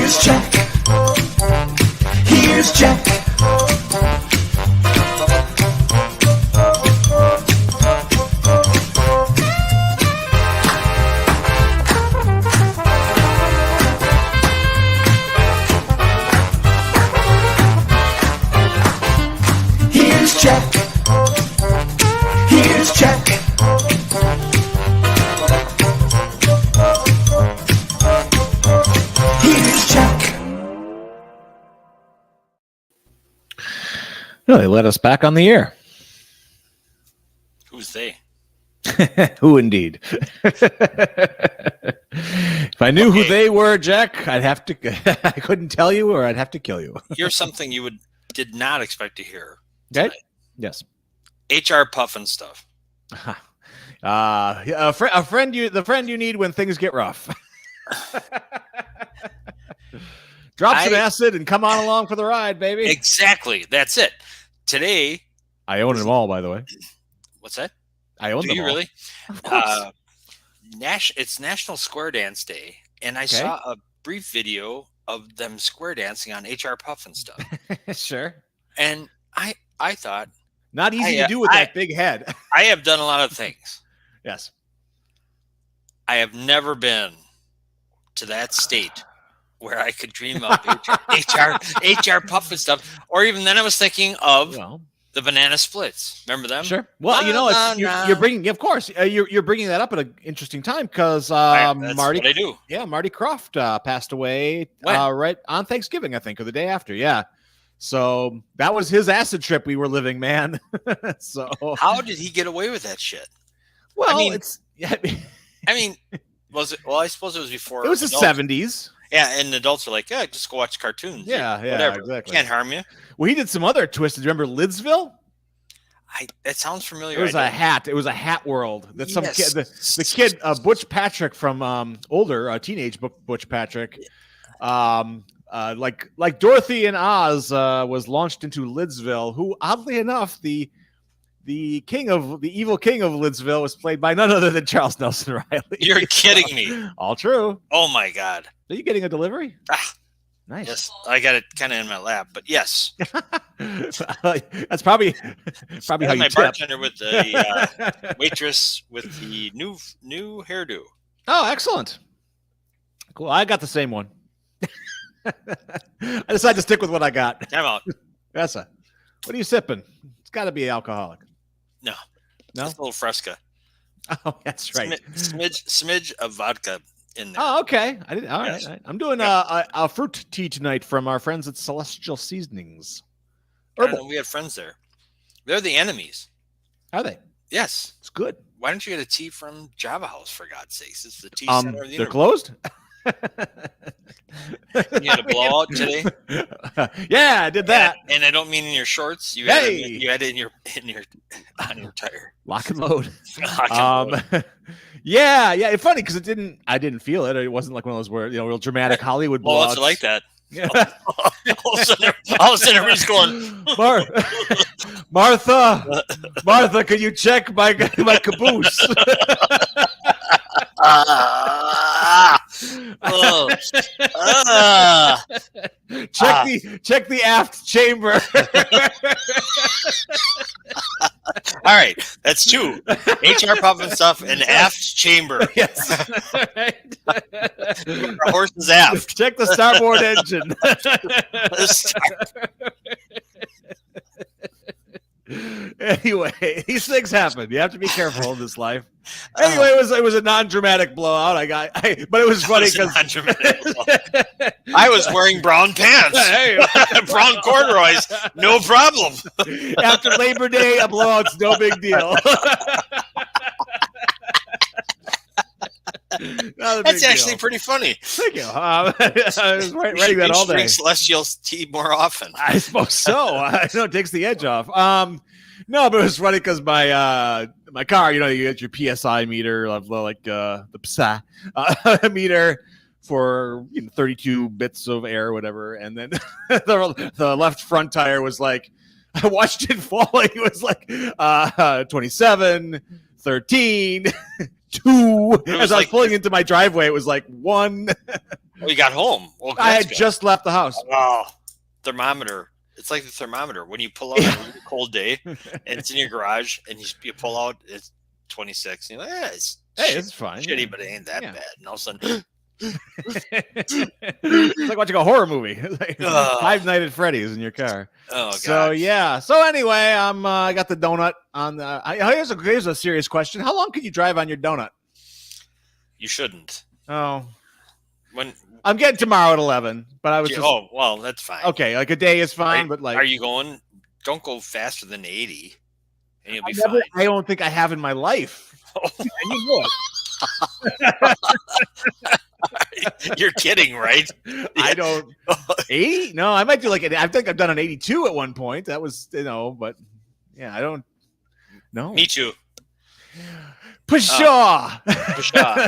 Here's Jack. Here's Jack. Here's Jack. Here's Jack. Here's Jack. No, they let us back on the air. Who's they? Who indeed? If I knew who they were, Jack, I'd have to. I couldn't tell you, or I'd have to kill you. Here's something you did not expect to hear. Okay. Tonight. Yes. HR puffin stuff. A friend the friend you need when things get rough. Drop some acid and come on along for the ride, baby. Exactly. That's it. Today, I own them all, by the way. what's that? I own Do them you all. really? Of course. It's National Square Dance Day, and I saw a brief video of them square dancing on HR puffin stuff. Sure. And I thought, Not easy to do with that big head. I have done a lot of things. Yes. I have never been to that state where I could dream up HR puffin stuff. Or even then I was thinking of the banana splits. Remember them? Sure. Well, you know, you're bringing, of course, you're bringing that up at an interesting time because that's Marty, what I do. Yeah, Marty Croft passed away right on Thanksgiving, I think, or the day after. Yeah. So that was his acid trip we were living, man. So how did he get away with that shit? Well, I mean, was it? Well, I suppose it was before. It was the 70s. Yeah, and adults are like, yeah, just go watch cartoons. Yeah, whatever. Exactly. Can't harm you. Well, he did some other twisted. Remember Lidsville? That sounds familiar. It was a hat. It was a hat world. That some kid, the kid, Butch Patrick from older, teenage Butch Patrick, like Dorothy and Oz, was launched into Lidsville. Who, oddly enough, the evil king of Lidsville was played by none other than Charles Nelson Riley. You're kidding me. All true. Oh my God. Are you getting a delivery? Nice. Yes, I got it kind of in my lap, but yes. That's probably how you my tip. bartender with the waitress with the new hairdo. Oh, excellent. Cool. I got the same one. I decided to stick with what I got. Time out. What are you sipping? It's got to be alcoholic. No. No? Just a little Fresca. Oh, that's right. Smidge of vodka in there. Oh, okay. I didn't. All right. I'm doing a fruit tea tonight from our friends at Celestial Seasonings. Herbal. We have friends there. They're the enemies. Are they? Yes. It's good. Why don't you get a tea from Java House, for God's sakes? It's the tea center of the they're universe. closed? You had a blowout today? Yeah, I did that. And I don't mean in your shorts. You had it in your on your tire. Lock and load. Lock and load. Yeah. It's funny because I didn't feel it. It wasn't like one of those where real dramatic Hollywood blowouts. Well, it's like that. Yeah. all of a sudden everybody's going, Martha, can you check my caboose? Check the aft chamber. All right, that's two. HR puffin stuff and aft chamber. Yes. Horse's aft. Check the starboard engine. Anyway, these things happen. You have to be careful in this life. Anyway, it was a non-dramatic blowout. But it was funny because I was wearing brown pants, brown corduroys, no problem. After Labor Day, a blowout's no big deal. That's actually pretty funny. Thank you. I was writing that all day. Drink Celestial tea more often. I suppose so. I know it takes the edge off. No, but it was funny because my car, you get your PSI meter, like the PSI meter for 32 bits of air, or whatever, and then the left front tire was like, I watched it falling. It was like 27, 13. 2 as I was pulling into my driveway. It was like 1. Oh, you got home. Well, I that's had good. just left the house. Oh, thermometer. It's like the thermometer when you pull out on a really cold day and it's in your garage and you pull out, it's 26. And you're like, It's fine. Shitty, Yeah. but it ain't that Yeah. bad. And all of a sudden, It's like watching a horror movie. Like Five Nights at Freddy's in your car. oh, So God. yeah. So anyway, I got the donut on the. Here's a serious question. How long can you drive on your donut? You shouldn't. Oh, When I'm getting tomorrow at 11, but I was just oh, well, that's fine. okay. Like a day is fine, but like, are you going? Don't go faster than 80, and you'll be fine. I don't think I have in my life. And you know it. You're kidding, right? I don't 80. No, I might do like I think I've done an 82 at one point. That was but yeah, I don't. No, Me too. Pshaw. Pshaw.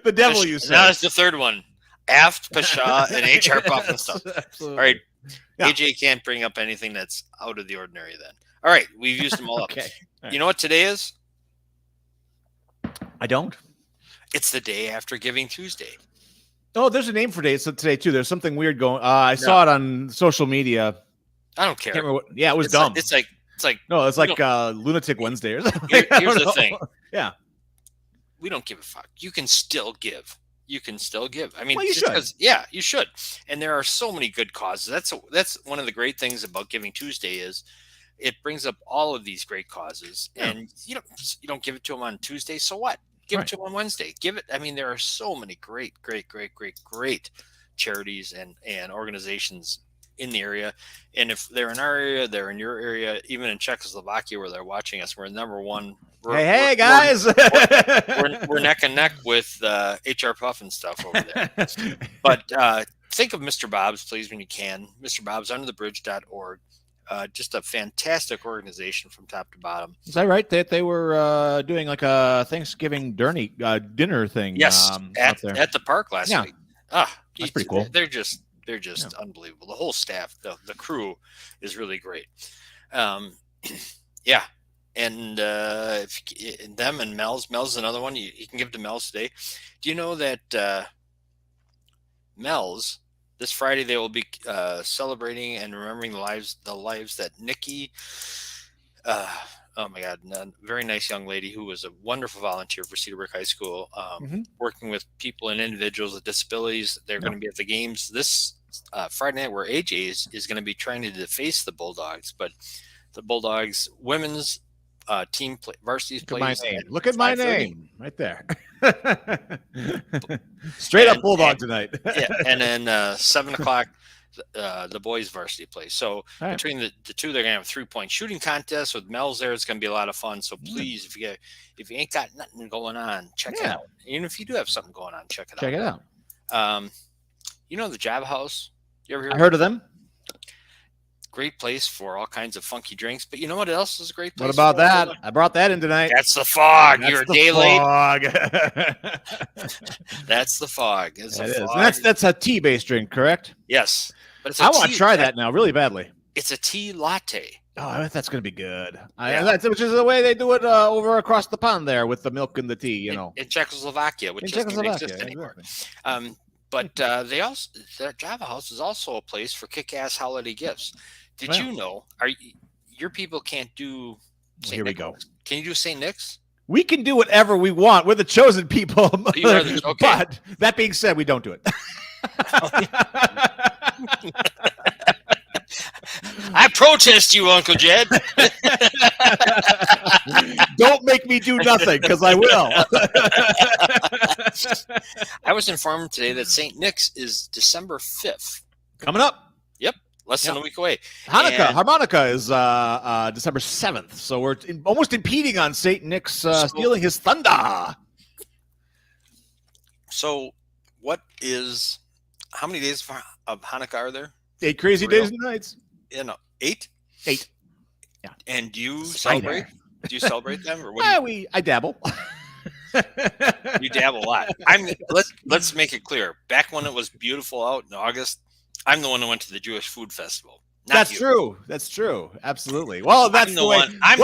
The devil, you said. Now it's the third one. Aft, Pshaw, and HR Puff and stuff. Absolutely. All right. Yeah. AJ can't bring up anything that's out of the ordinary then. All right. We've used them all Okay. up. All right. You know what today is? I don't. It's the day after Giving Tuesday. Oh, there's a name for today too. There's something weird going. I saw it on social media. I don't care. Can't remember what, yeah, it was It's dumb. like No, it's like Lunatic Wednesday or something. here's the thing. Yeah. We don't give a fuck. You can still give. You can still give. I mean, Well, you just should. 'cause- yeah, you should. And there are so many good causes. That's one of the great things about Giving Tuesday is it brings up all of these great causes. Yeah. And you don't give it to them on Tuesday. So what? Give Right. it to them on Wednesday. Give it. I mean, there are so many great charities and organizations in the area. And if they're in our area, they're in your area, even in Czechoslovakia where they're watching us, we're number one. Hey, guys. We're neck and neck with HR Puff and stuff over there. But think of Mr. Bob's, please, when you can. Mr. Bob's underthebridge.org. Just a fantastic organization from top to bottom. Is that right? That they were doing like a Thanksgiving dinner thing? Yes, out there. at the park last week. That's pretty cool. They're just unbelievable. The whole staff, the crew is really great. Yeah. And them and Mel's is another one you can give to Mel's today. Do you know that Mel's this Friday they will be celebrating and remembering the lives that Nikki, oh my God, a very nice young lady who was a wonderful volunteer for Cedarbrook High School, working with people and individuals with disabilities. They're going to be at the games this Friday night where AJ is going to be trying to deface the Bulldogs, but the Bulldogs women's team varsity plays. Look at my name right there. Straight up Bulldog tonight. Yeah, and then 7:00 the boys varsity plays. So between the two, they're gonna have a 3-point shooting contest with Mel's there. It's gonna be a lot of fun. So please, if you ain't got nothing going on, check it out. Even if you do have something going on, check it out. You know the Java House? You ever heard of them? Great place for all kinds of funky drinks. But you know what else is a great place? What about that? I brought that in tonight. That's the Fog. You're a day late. That's the Fog. It is. That's a tea-based drink, correct? Yes. But I want to try that now, really badly. It's a tea latte. Oh, I bet that's going to be good. Which is the way they do it over across the pond there with the milk and the tea, you know. In Czechoslovakia, which doesn't exist anymore. Exactly. But the Java House is also a place for kick-ass holiday gifts. Did you know? Your people can't do St. Here Nicholas. we go. Can you do St. Nick's? We can do whatever we want. We're the chosen people. Okay. But that being said, we don't do it. I protest you, Uncle Jed. Don't make me do nothing, because I will. I was informed today that St. Nick's is December 5th. Coming up. Yep. Less than a week away. Harmonica is December 7th. So we're almost impeding on St. Nick's stealing his thunder. So how many days of Hanukkah are there? 8 crazy days and nights. 8? 8. Yeah. And do you celebrate? Do you celebrate them, or what? I dabble. You dabble a lot. Let's make it clear. Back when it was beautiful out in August, I'm the one who went to the Jewish Food Festival. That's true. That's true. Absolutely. Well, that's the way. I'm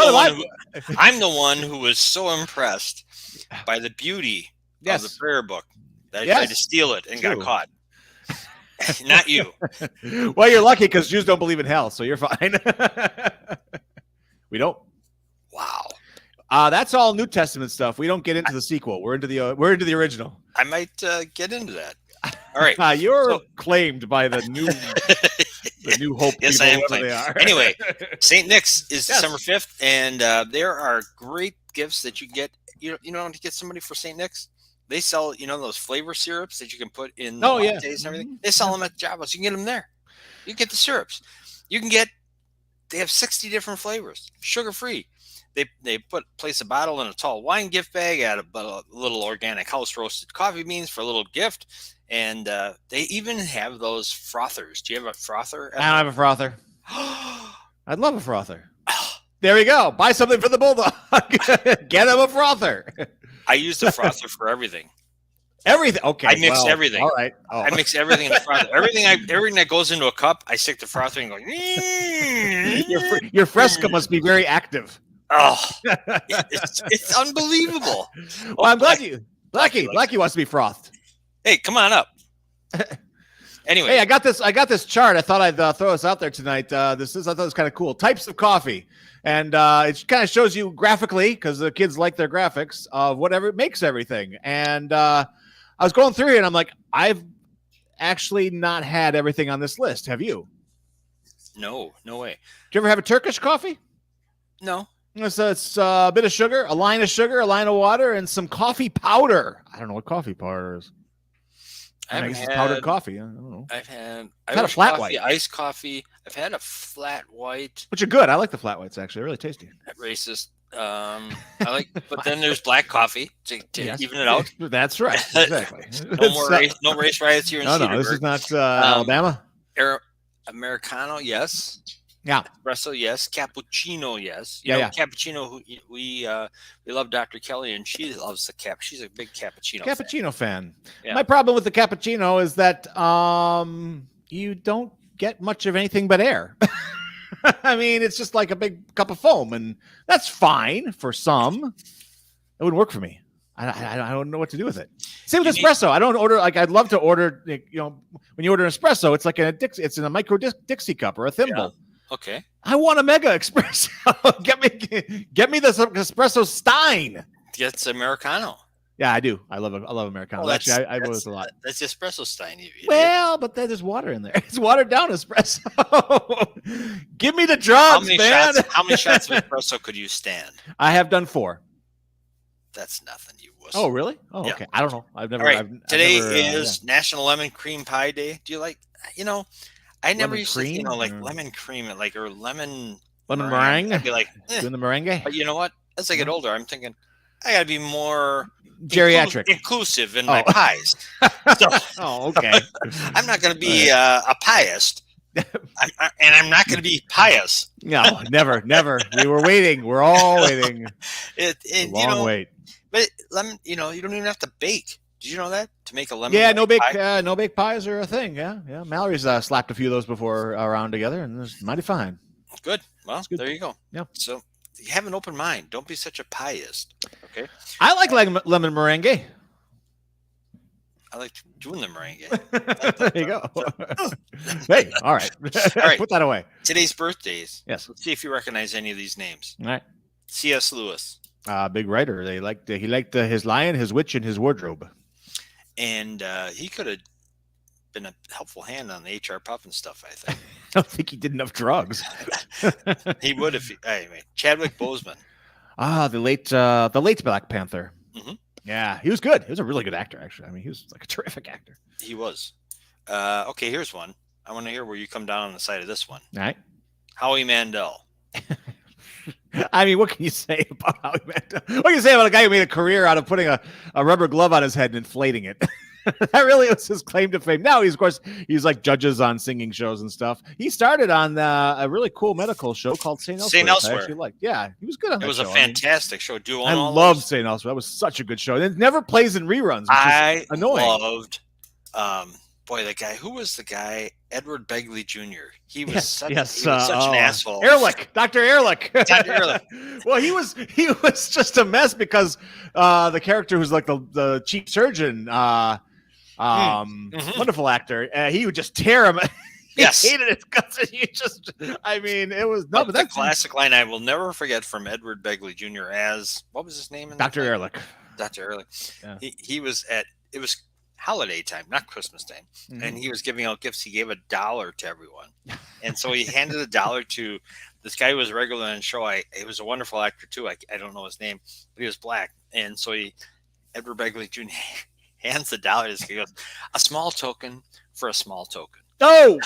the one who was so impressed by the beauty of the prayer book that I tried to steal it and got caught. Not you. Well, you're lucky because Jews don't believe in hell, so you're fine. We don't. Wow. That's all New Testament stuff. We don't get into the sequel. We're into the original. I might get into that. All right. You're claimed by the new Hope. Yes, I am. They are. Anyway, St. Nick's is December 5th, and there are great gifts that you can get. You know, to get somebody for St. Nick's, they sell those flavor syrups that you can put in lattes and everything. They sell them at Java's. You can get them there. You can get the syrups. They have 60 different flavors, sugar free. They place a bottle in a tall wine gift bag, add a little organic house roasted coffee beans for a little gift, and they even have those frothers. Do you have a frother? I don't have a frother. I'd love a frother. There we go. Buy something for the bulldog. Get him a frother. I use the frother for everything. Everything. Okay. I mix everything. All right. Oh. I mix everything in the frother. Everything that goes into a cup, I stick the frother and go. Your Fresca must be very active. Oh, it's unbelievable. Well, I'm glad Blackie wants to be frothed. Hey, come on up. Anyway, hey, I got this chart. I thought I'd throw this out there tonight. I thought it was kind of cool. Types of coffee, and it kind of shows you graphically, because the kids like their graphics, of whatever makes everything. And I was going through it, and I'm like, I've actually not had everything on this list. Have you? No way. Do you ever have a Turkish coffee? No. It's a bit of sugar, a line of water, and some coffee powder. I don't know what coffee powder is. I guess it's powdered coffee. I don't know. I've had a flat white, iced coffee. I've had a flat white, which are good. I like the flat whites actually; they're really tasty. Racist. I like, but then there's black coffee to even it out. That's right. Exactly. no race riots here in Cedarburg. No, this is not Alabama. Americano, yes. Yeah. Espresso, yes. Cappuccino, yes. Cappuccino. We love Dr. Kelly, and she loves the cap. She's a big cappuccino fan. Yeah. My problem with the cappuccino is that you don't get much of anything but air. I mean, it's just like a big cup of foam, and that's fine for some. It wouldn't work for me. I don't know what to do with it. Same with espresso. I don't order I'd love to order. When you order an espresso, it's like it's in a micro Dixie cup or a thimble. Yeah. Okay. I want a mega espresso. get me the espresso Stein. It's Americano. Yeah, I do. I love Americano. Well, actually, I wrote this a lot. That's espresso Stein. But there's water in there. It's watered down espresso. Give me the drugs, man. How many shots of espresso could you stand? I have done 4. That's nothing, you wuss. Oh, really? Oh, yeah. Okay. I don't know. I've never. All right. Today is National Lemon Cream Pie Day. Do you like? I never used to, like lemon cream, or lemon meringue. I'd be like, doing the meringue. But you know what? As I get older, I'm thinking I got to be more geriatric, inclusive in my pies. So, okay. I'm not going to be a piist, and I'm not going to be pious. No, never. We were waiting. We're all waiting. Long wait. But lemon, you don't even have to bake. Did you know that? To make a lemon pie? No bake pies are a thing. Yeah. Mallory's slapped a few of those before around together, and it's mighty fine. Good. Well, good. There you go. Yeah. So you have an open mind. Don't be such a piist. Okay. I like lemon meringue. I like doing the meringue. There you go. Hey, all right. All right. Put that away. Today's birthdays. Yes. Let's see if you recognize any of these names. All right. C.S. Lewis. Big writer. He liked his lion, his witch, and his wardrobe. And he could have been a helpful hand on the HR Puffin stuff, I think. I don't think he did enough drugs. He would if anyway. Chadwick Boseman. The late Black Panther. Mm-hmm. Yeah, he was good. He was a really good actor, actually. I mean, he was like a terrific actor. He was. Okay, here's one. I want to hear where you come down on the side of this one. All right. Howie Mandel. I mean, what can you say about Howie Mandel? What can you say about a guy who made a career out of putting a rubber glove on his head and inflating it? That really was his claim to fame. Now, he's like judges on singing shows and stuff. He started on a really cool medical show called St. Elsewhere. Yeah, he was good on that show. It was a fantastic show. I loved St. Elsewhere. That was such a good show. It never plays in reruns, which is annoying. Loved, the guy. Who was the guy? Edward Begley Jr. He was such an asshole. Dr. Ehrlich. Dr. Ehrlich. Well, he was just a mess because the character who's like the chief surgeon, Wonderful actor. He would just tear him. He Yes. hated his guts. And it was no, but that's that's a classic line I will never forget from Edward Begley Jr. as what was his name? Dr. Ehrlich. Dr. Ehrlich. Yeah. He was it was holiday time, not Christmas time, and he was giving out gifts. He gave $1 to everyone, and so he handed $1 to this guy who was regular on the show. He was a wonderful actor too. I don't know his name, but he was black, and so Edward Begley Jr. hands $1. He goes, "A small token for a small token." Oh!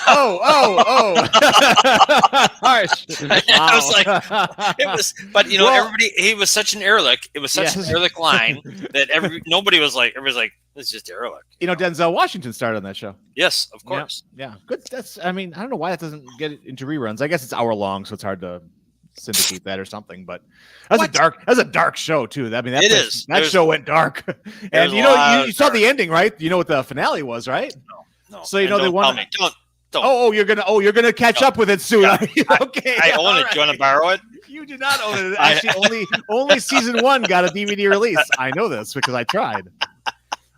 Harsh. I was like, it was, but everybody. He was such an Ehrlich. It was such an Ehrlich line that everybody was like, it's just Ehrlich. Denzel Washington started on that show. Yes, of course. Yeah. Good. I don't know why that doesn't get into reruns. I guess it's hour long, so it's hard to syndicate that or something. But that's a dark show too. That show went dark. And you saw the ending, right? You know what the finale was, right? No. So they want. Don't. You're gonna catch up with it soon. Yeah, Okay. I own it. Do you want to borrow it? You do not own it. Actually, only season 1 got a DVD release. I know this because I tried.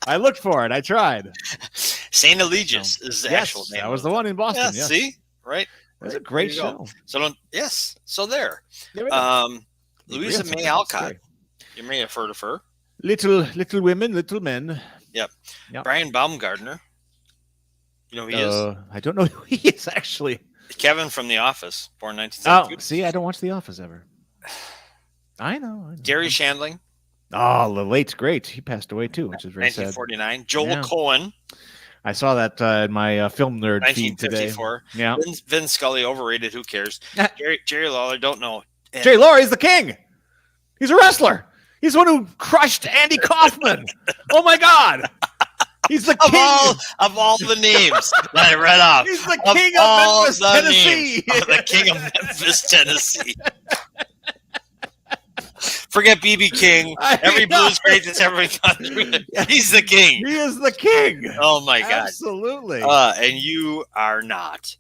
I looked for it. I tried. Saint Eligius is the actual name. That was the one in Boston. Yeah, see, right? It was a great show. So there. Louisa May Alcott. You may have heard of her. Little women, little men. Yep. Brian Baumgartner. You know who he is? I don't know who he is actually. Kevin from The Office, born 1972. Oh, see, I don't watch The Office ever. I know. Gary Shandling. Oh, the late great. He passed away too, which is very 1949. sad. Joel Cohen. I saw that in my film nerd feed today. 1954. Yeah. Vin Scully, overrated. Who cares? Jerry Lawler, don't know. Jerry Lawler is the king. He's a wrestler. He's the one who crushed Andy Kaufman. Oh my God. He's the king of all the names that I read off. He's the king of Memphis, Tennessee. The king of Memphis, Tennessee. Forget BB King. Every blues great that's ever gone through it. He's the king. He is the king. Oh my God. Absolutely. And you are not.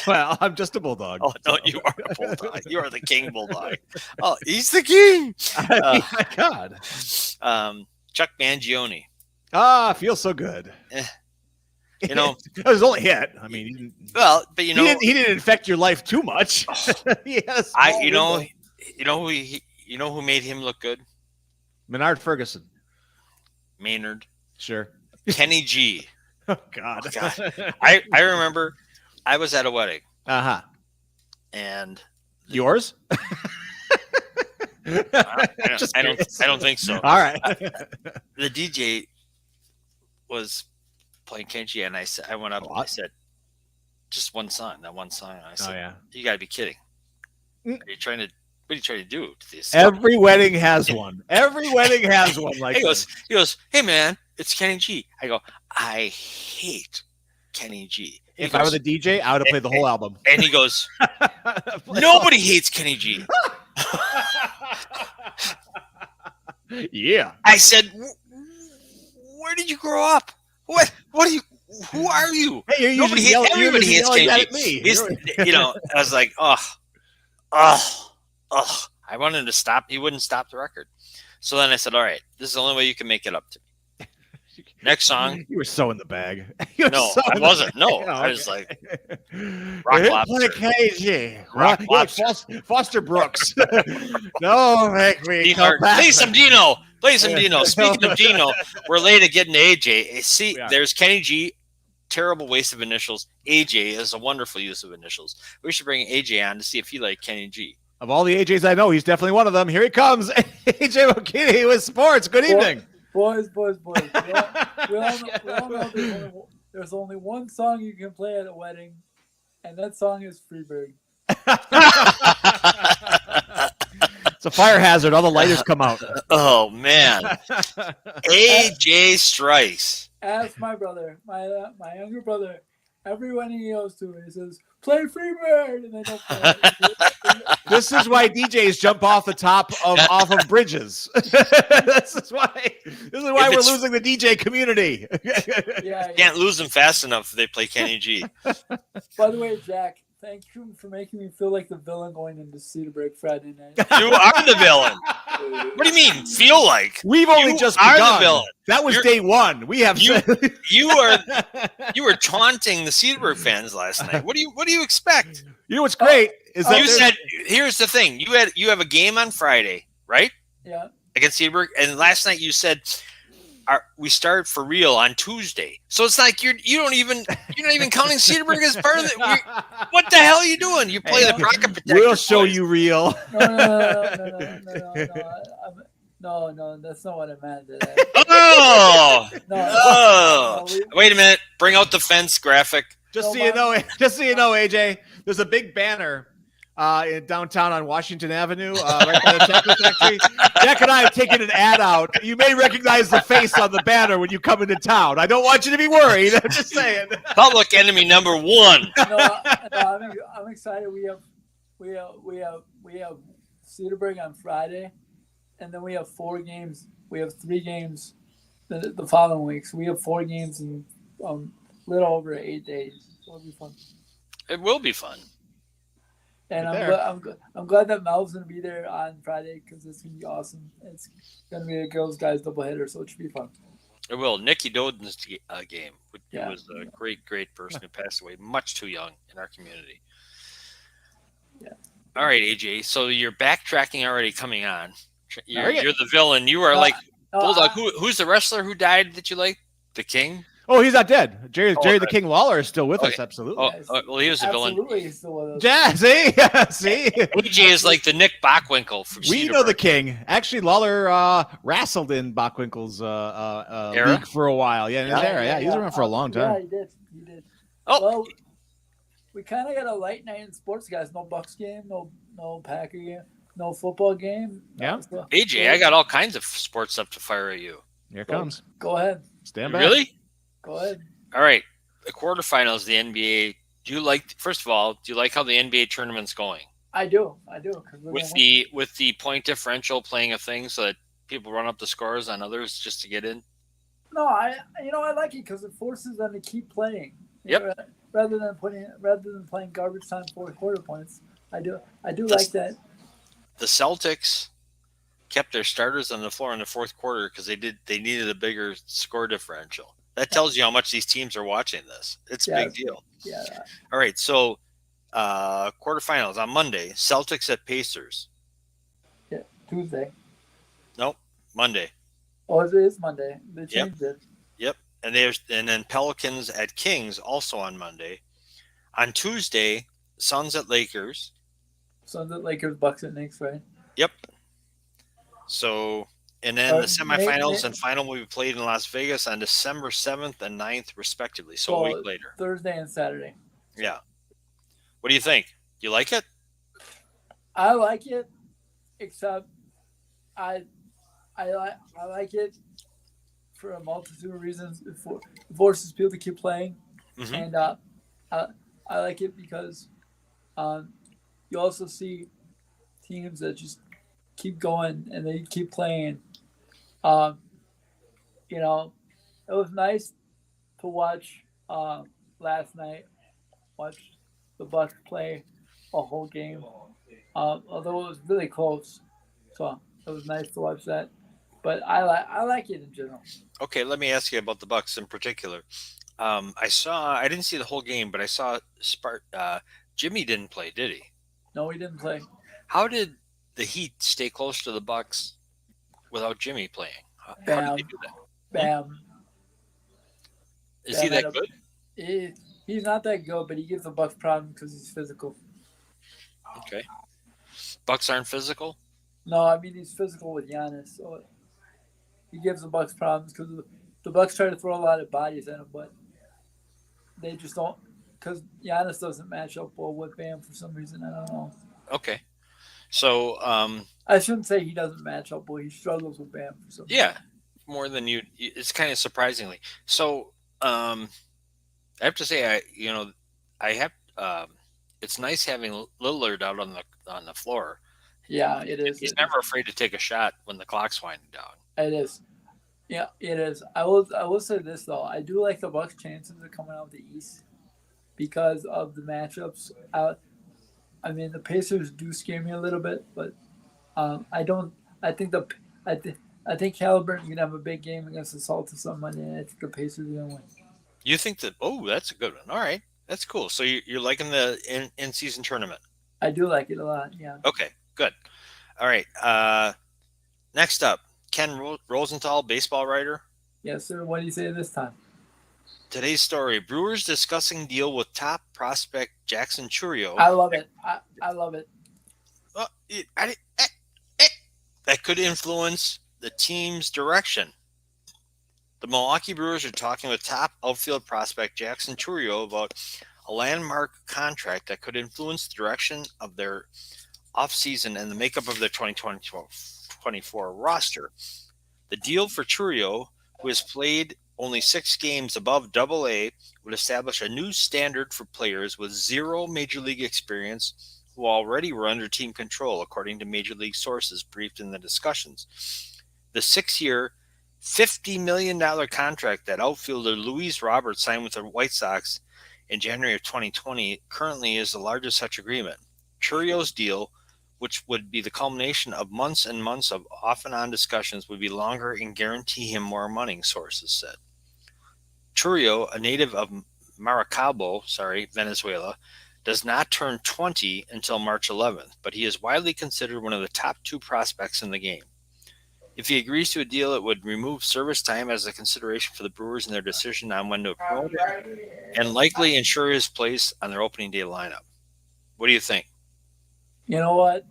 Well, I'm just a bulldog. Oh no, you are a bulldog. You are the king bulldog. Oh, he's the king. My God. Chuck Mangione. Feels so good. You know, it was only hit. I mean, but he didn't infect your life too much. Yes. You know who made him look good? Menard Ferguson. Maynard. Sure. Kenny G. Oh God. I remember I was at a wedding. And yours? I don't think so. All right. The DJ was playing Kenji, and I went up and I said, just one song, that one song. And I said, you got to be kidding. What are you trying to do to this? Every wedding has one. Every wedding has one like he goes, hey man, it's Kenny G. I go, I hate Kenny G. If I were the DJ, I would have played the whole album. And he goes, nobody hates Kenny G. Yeah. I said, where did you grow up? What are you? Who are you? Hey, everybody hates Kenny G. I was like, I wanted him to stop. He wouldn't stop the record. So then I said, all right, this is the only way you can make it up to me. Next song. You were so in the bag. No, I wasn't. No, I was like, Rock Lobster. Rock Lobster. Foster Brooks. No, make me come back. Play some Dino. Speaking of Dino, we're late at getting to AJ. See, there's Kenny G. Terrible waste of initials. AJ is a wonderful use of initials. We should bring AJ on to see if he liked Kenny G. Of all the AJs I know, he's definitely one of them. Here he comes. AJ Mokini with sports. Good evening. Boys. We all know there's only one song you can play at a wedding, and that song is Freebird. It's a fire hazard. All the lighters come out. Oh, man. AJ Strice. Ask my brother, my younger brother, every wedding he goes to, he says, play Freebird, and they don't play it. This is why DJs jump off of bridges. This is why we're losing the DJ community. Yeah. Can't lose them fast enough if they play Kenny G. By the way, Jack, Thank you for making me feel like the villain going into Cedarburg Friday night. You are the villain. What do you mean? Feel like We've only you just are begun. the villain. That was day one. We have you were taunting the Cedarburg fans last night. What do you expect? You know what's great is that You said here's the thing. You have a game on Friday, right? Yeah. Against Cedarburg, and last night you said we start for real on Tuesday. So it's like you're not even counting Cedarburg as part of it. What the hell are you doing? You play the Crockett Protector. We'll show you real. No, that's not what I meant. Wait a minute. Bring out the fence graphic. Just so you know, AJ, there's a big banner in downtown on Washington Avenue, right by the chocolate factory. Jack and I have taken an ad out. You may recognize the face on the banner when you come into town. I don't want you to be worried. I'm just saying. Public enemy number one. I'm excited. We have Cedarburg on Friday, and then we have 4 games. We have 3 games the following week. So we have 4 games in little over 8 days. So it'll be fun. It will be fun. And I'm glad that Mel's gonna be there on Friday because it's gonna be awesome. It's gonna be a girls guys doubleheader, so it should be fun. It will. Nikki Doden's game. Who Yeah. was a great person who passed away much too young in our community. Yeah. All right, AJ. So you're backtracking already. Coming on. You're the villain. You are Bulldog. Who's the wrestler who died that you like? The King. Oh, he's not dead. Jerry the King Lawler is still with us. Absolutely. Well, he was a villain. Absolutely, he's still with us. Yeah, see. AJ is like the Nick Bockwinkel from We know the King. Actually, Lawler wrestled in Bockwinkel's league for a while. Yeah, in his era. Yeah, he was around for a long time. Yeah, he did. Oh. Well, we kind of got a light night in sports, guys. No Bucks game, no Packer game, no football game. Yeah. AJ, I got all kinds of sports stuff to fire at you. Here it comes. Go ahead. Stand back. Really? Go ahead. All right. The quarterfinals of the NBA. First of all, do you like how the NBA tournament's going? I do. With the point differential playing a thing so that people run up the scores on others just to get in? No, I like it because it forces them to keep playing. Yep. Rather than playing garbage time 4-quarter points. I do like that. The Celtics kept their starters on the floor in the fourth quarter because they needed a bigger score differential. That tells you how much these teams are watching this. It's a big deal. Yeah. All right, so quarterfinals on Monday. Celtics at Pacers. Yeah, Tuesday. Nope, Monday. Oh, it is Monday. They changed it. Yep, and then Pelicans at Kings also on Monday. On Tuesday, Suns at Lakers. Suns at Lakers, Bucks at Knicks, right? Yep. So, and then the semifinals and final will be played in Las Vegas on December 7th and 9th, respectively. So a week later. Thursday and Saturday. Yeah. What do you think? You like it? I like it, except I like it for a multitude of reasons. It forces people to keep playing, and I like it because you also see teams that just keep going and they keep playing. It was nice to watch last night. Watch the Bucks play a whole game, although it was really close. So it was nice to watch that. But I like it in general. Okay, let me ask you about the Bucks in particular. I didn't see the whole game, but I saw Jimmy didn't play, did he? No, he didn't play. How did the Heat stay close to the Bucks without Jimmy playing? How did they do that? Bam. Is he that good? He's not that good, but he gives the Bucks problems because he's physical. Okay. Bucks aren't physical? No, I mean he's physical with Giannis, so he gives the Bucks problems because the Bucks try to throw a lot of bodies at him, but they just don't, because Giannis doesn't match up well with Bam for some reason. I don't know. Okay. So I shouldn't say he doesn't match up well. He struggles with Bam for some reason. Yeah, more than you. It's kind of surprisingly. So I have to say, it's nice having Lillard out on the floor. Yeah, it is. He's never afraid to take a shot when the clock's winding down. It is. Yeah, it is. I will say this though. I do like the Bucks' chances of coming out of the East. because of the matchups. I mean, the Pacers do scare me a little bit, but I don't. I think I think Halliburton's gonna have a big game against the Celtics on Monday, and I think the Pacers are gonna win. You think that? Oh, that's a good one. All right, that's cool. So you're liking the in-season tournament? I do like it a lot. Yeah. Okay, good. All right. Next up, Ken Rosenthal, baseball writer. Yes, sir. What do you say this time? Today's story: Brewers discussing deal with top prospect Jackson Chourio. I love it. I love it. Well, that could influence the team's direction. The Milwaukee Brewers are talking with top outfield prospect Jackson Chourio about a landmark contract that could influence the direction of their offseason and the makeup of their 2024 roster. The deal for Chourio, who has played only 6 games above Double-A, would establish a new standard for players with 0 Major League experience who already were under team control, according to Major League sources briefed in the discussions. The 6-year, $50 million contract that outfielder Luis Roberts signed with the White Sox in January of 2020 currently is the largest such agreement. Chourio's deal, which would be the culmination of months and months of off and on discussions, would be longer and guarantee him more money, sources said. Chourio, a native of Maracaibo, Venezuela, does not turn 20 until March 11th, but he is widely considered one of the top 2 prospects in the game. If he agrees to a deal, it would remove service time as a consideration for the Brewers in their decision on when to promote him, and likely ensure his place on their opening day lineup. What do you think? You know what?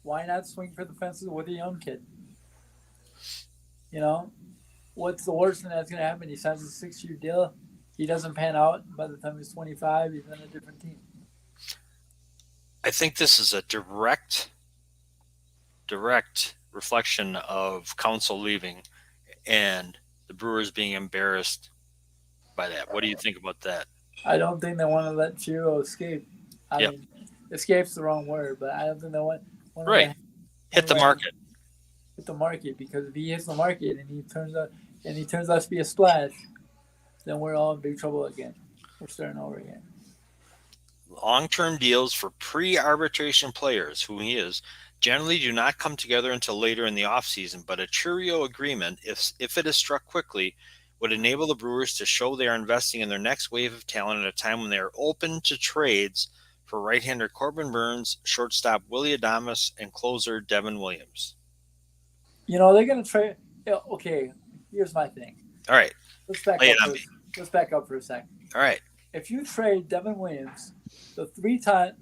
Why not swing for the fences with a young kid? You know, what's the worst thing that's going to happen? He signs a 6-year deal. He doesn't pan out. By the time he's 25, he's on a different team. I think this is a direct reflection of Counsell leaving and the Brewers being embarrassed by that. What do you think about that? I don't think they want to let Chiro escape. I mean, escape's the wrong word, but I don't think they want to hit the market. Hit the market, because if he hits the market and he turns out to be a splash, then we're all in big trouble again. We're starting over again. Long-term deals for pre-arbitration players, who he is, generally do not come together until later in the offseason, but a Chourio agreement, if it is struck quickly, would enable the Brewers to show they are investing in their next wave of talent at a time when they are open to trades for right-hander Corbin Burns, shortstop Willy Adames, and closer Devin Williams. You know, they're going to trade. Okay, here's my thing. All right. Let's back up for a second. All right. If you trade Devin Williams, the 3-time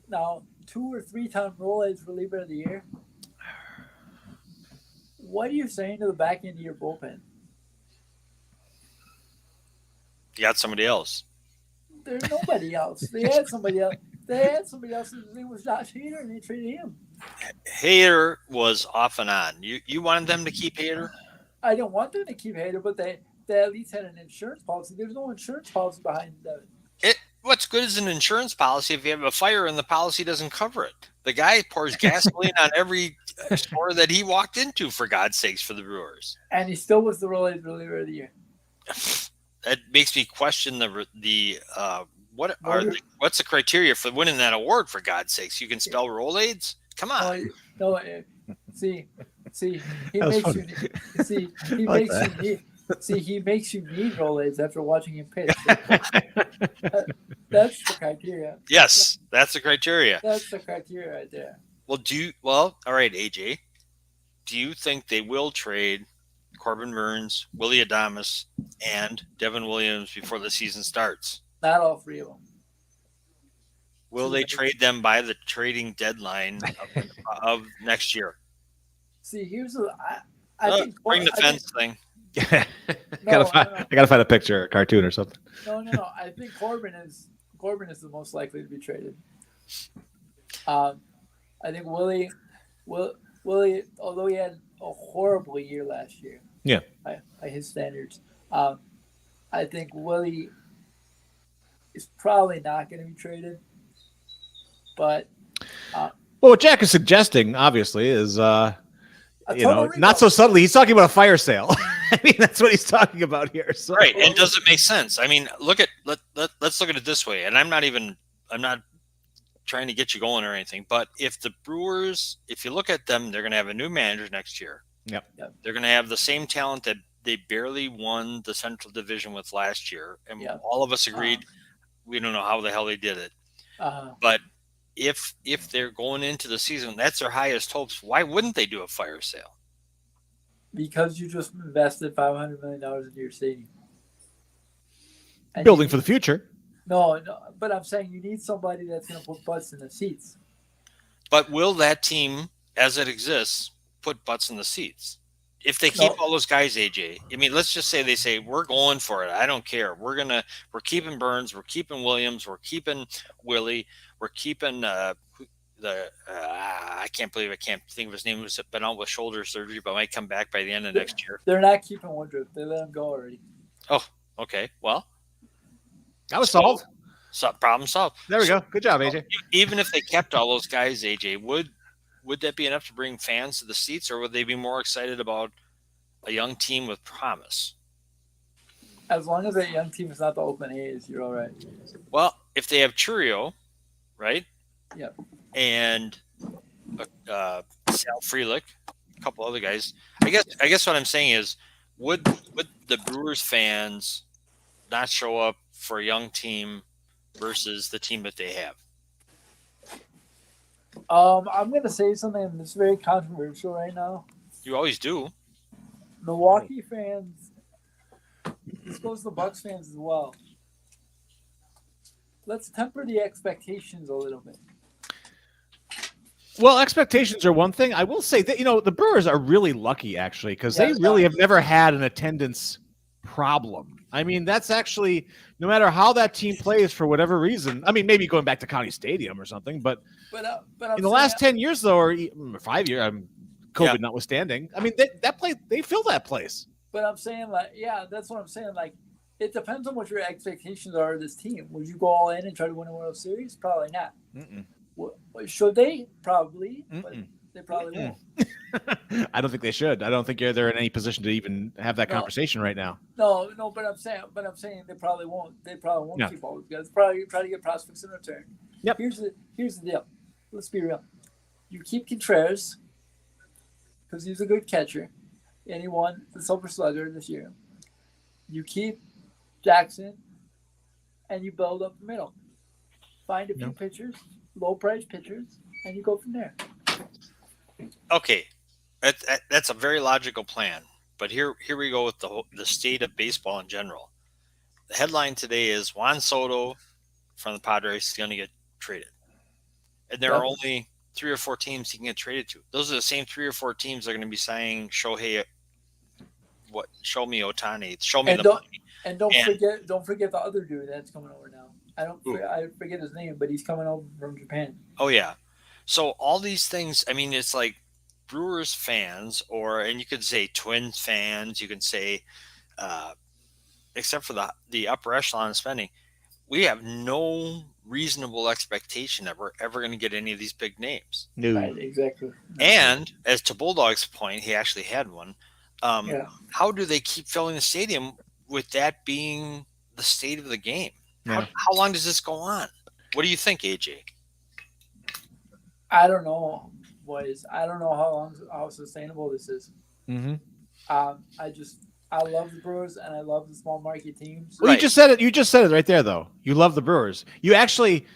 now 2 or 3-time Rolex reliever of the year, what are you saying to the back end of your bullpen? You got somebody else. There's nobody else. They had somebody else. His name was Josh Hader, and they traded him. Hader was off and on. You wanted them to keep Hader? I don't want them to keep Hader, but they at least had an insurance policy. There's no insurance policy behind that. What's good is an insurance policy if you have a fire and the policy doesn't cover it. The guy pours gasoline on every store that he walked into, for God's sakes, for the Brewers. And he still was the Rolex reliever of the year. That makes me question what's the criteria for winning that award, for God's sakes? You can spell Rolaids? Come on. No, see, he makes you need Rolaids after watching him pitch. That's the criteria. Yes, that's the criteria. That's the criteria right there. All right, AJ. Do you think they will trade Corbin Burns, Willy Adames, and Devin Williams before the season starts? Not all 3 of them. Will they trade them by the trading deadline of next year? See, here's I think bring the fence thing. I gotta find a picture, a cartoon or something. No. I think Corbin is the most likely to be traded. I think Willie, although he had a horrible year last year, by his standards, I think Willie is probably not going to be traded. But what Jack is suggesting, obviously, is not so subtly. He's talking about a fire sale. I mean, that's what he's talking about here. So. Right, and does it make sense? I mean, look at let's look at it this way. And I'm not trying to get you going or anything, but if the Brewers, if you look at them, they're going to have a new manager next year. Yep. They're going to have the same talent that they barely won the Central Division with last year, and all of us agreed we don't know how the hell they did it. But if they're going into the season, that's their highest hopes. Why wouldn't they do a fire sale? Because you just invested $500 million into your stadium. And Building for the future. No, but I'm saying you need somebody that's going to put butts in the seats. But will that team, as it exists, put butts in the seats? If they keep all those guys, AJ, I mean, let's just say they say, we're going for it. I don't care. We're keeping Burns. We're keeping Williams. We're keeping Willie. We're keeping I can't believe I can't think of his name. Who's been out with shoulder surgery, but might come back by the end of next year. They're not keeping Woodruff. They let him go already. Oh, okay. Well, that was solved. Problem solved. There we go. Good job, AJ. Even if they kept all those guys, AJ, would that be enough to bring fans to the seats, or would they be more excited about a young team with promise? As long as that young team is not the Oakland A's, you're all right. Well, if they have Churio, right? Yep. And Sal Frelick, a couple other guys. I guess what I'm saying is, would the Brewers fans not show up for a young team versus the team that they have? I'm going to say something that's very controversial right now. You always do. Milwaukee fans, this goes to the Bucks fans as well. Let's temper the expectations a little bit. Well, expectations are one thing. I will say that, the Brewers are really lucky, actually, because they really have never had an attendance problem. I mean, that's actually, no matter how that team plays for whatever reason, I mean, maybe going back to County Stadium or something, but in the last 10 years, though, or 5 years, COVID notwithstanding, I mean, they fill that place. But I'm saying, that's what I'm saying. Like, it depends on what your expectations are of this team. Would you go all in and try to win a World Series? Probably not. Should they? Probably, but they probably won't. I don't think they should. I don't think they're in any position to even have that conversation right now. No, but I'm saying they probably won't. They probably won't keep all those guys. Probably try to get prospects in return. Yep. Here's the deal. Let's be real. You keep Contreras because he's a good catcher, and he won the Silver Slugger this year. You keep Jackson, and you build up the middle. Find a few pitchers, low-priced pitchers, and you go from there. Okay, that's a very logical plan. But here we go with the state of baseball in general. The headline today is Juan Soto from the Padres is going to get traded, and there are only 3 or 4 teams he can get traded to. Those are the same 3 or 4 teams that are going to be signing Shohei. Show me Ohtani. Show me the money. And don't forget the other dude that's coming over now. I forget his name, but he's coming over from Japan. Oh yeah. So all these things, I mean, it's like Brewers fans, and you could say Twins fans, you can say, except for the upper echelon of spending, we have no reasonable expectation that we're ever going to get any of these big names. No. Right, exactly. And as to Bulldog's point, he actually had one. How do they keep filling the stadium with that being the state of the game? Yeah. How long does this go on? What do you think, AJ? I don't know, boys. I don't know how sustainable this is. Mm-hmm. I love the Brewers and I love the small market teams. Well, right. You just said it right there, though. You love the Brewers. You actually,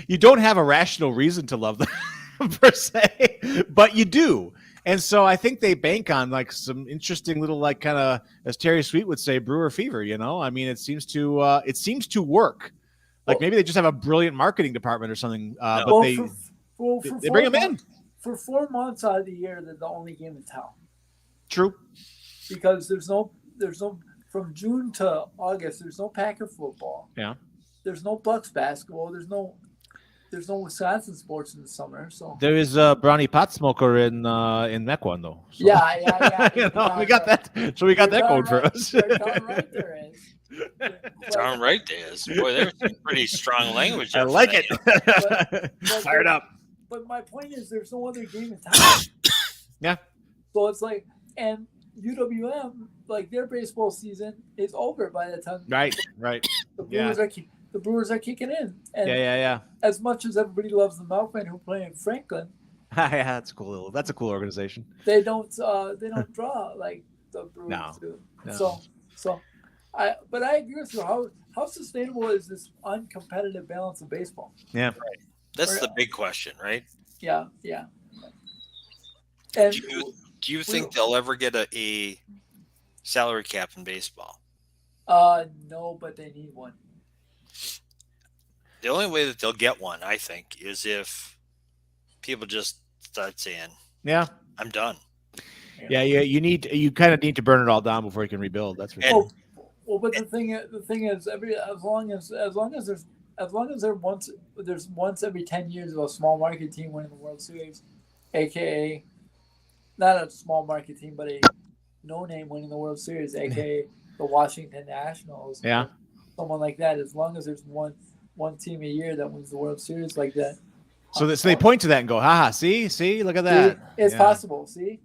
you don't have a rational reason to love them per se, but you do. And so I think they bank on like some interesting little, like, kind of, as Terry Sweet would say, Brewer fever. I mean, it seems to work. Like maybe they just have a brilliant marketing department or something. But they bring them in for 4 months out of the year. They're the only game in town. True. Because there's no from June to August. There's no Packer football. Yeah. There's no Bucks basketball. There's no Wisconsin sports in the summer. So there is a brownie pot smoker in Mequon though. So. Yeah. We got that. So we got that going for us. Darn right there is. Darn right there is. Boy, there's some pretty strong language. I like it. But fired up. But my point is, there's no other game in town. Yeah. So it's like, and UWM, like their baseball season is over by the time Right. the Brewers are kicking in. And Yeah. as much as everybody loves the Milkmen who play in Franklin, Yeah, that's cool. That's a cool organization. they don't draw like the Brewers do. No. So but I agree with you. How sustainable is this uncompetitive balance of baseball? Yeah. That's the big question, right? Yeah. And do you think they'll ever get a salary cap in baseball? no, but they need one. The only way that they'll get one, I think, is if people just start saying, "Yeah, I'm done." Yeah, you kind of need to burn it all down before you can rebuild. That's for sure. Well, but the thing is, as long as there's once every 10 years of a small market team winning the World Series, aka not a small market team, but a no name winning the World Series, aka the Washington Nationals. Yeah. Someone like that. As long as there's one team a year that wins the World Series like that. So they point to that and go, haha, see, look at that. It's possible, see?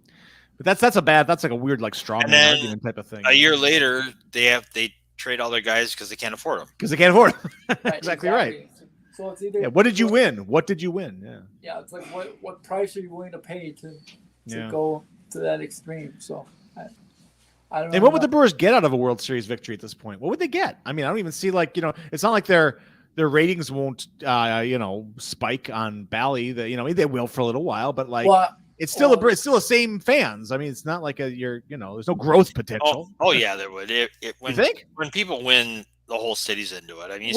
But that's like a weird like strong argument type of thing. A year later, they trade all their guys because they can't afford them. Because they can't afford them. Right, exactly right. So it's either what did you win? What did you win? Yeah. Yeah, it's like what price are you willing to pay to go to that extreme? So I don't know. And what would the Brewers get out of a World Series victory at this point? What would they get? I mean, I don't even see it's not like their ratings won't spike on Bally. They will for a little while, but it's still it's still the same fans. I mean, it's not like there's no growth potential. Oh yeah, there would. You think? When people win, the whole city's into it. I mean,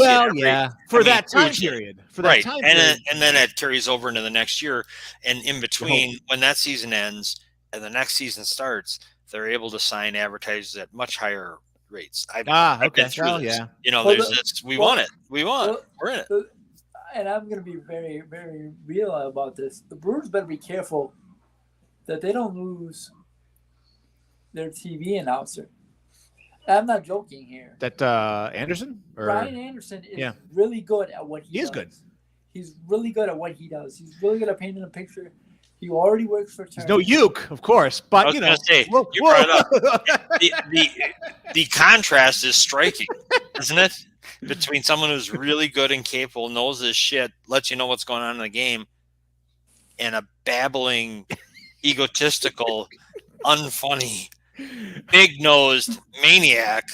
for that time period. Right, and then it carries over into the next year, and in between when that season ends and the next season starts, they're able to sign advertisers at much higher rates. I've been through this. Yeah. There's this. We want it. We're in it. And I'm going to be very, very real about this. The Brewers better be careful that they don't lose their TV announcer. I'm not joking here. That Anderson? Brian Anderson is really good at what he does. Good. He's really good at what he does. He's really good at painting a picture. He already works for Turner. He's no uke, of course, but you brought it up. The contrast is striking, isn't it? Between someone who's really good and capable, knows his shit, lets you know what's going on in the game, and a babbling, egotistical, unfunny, big-nosed maniac.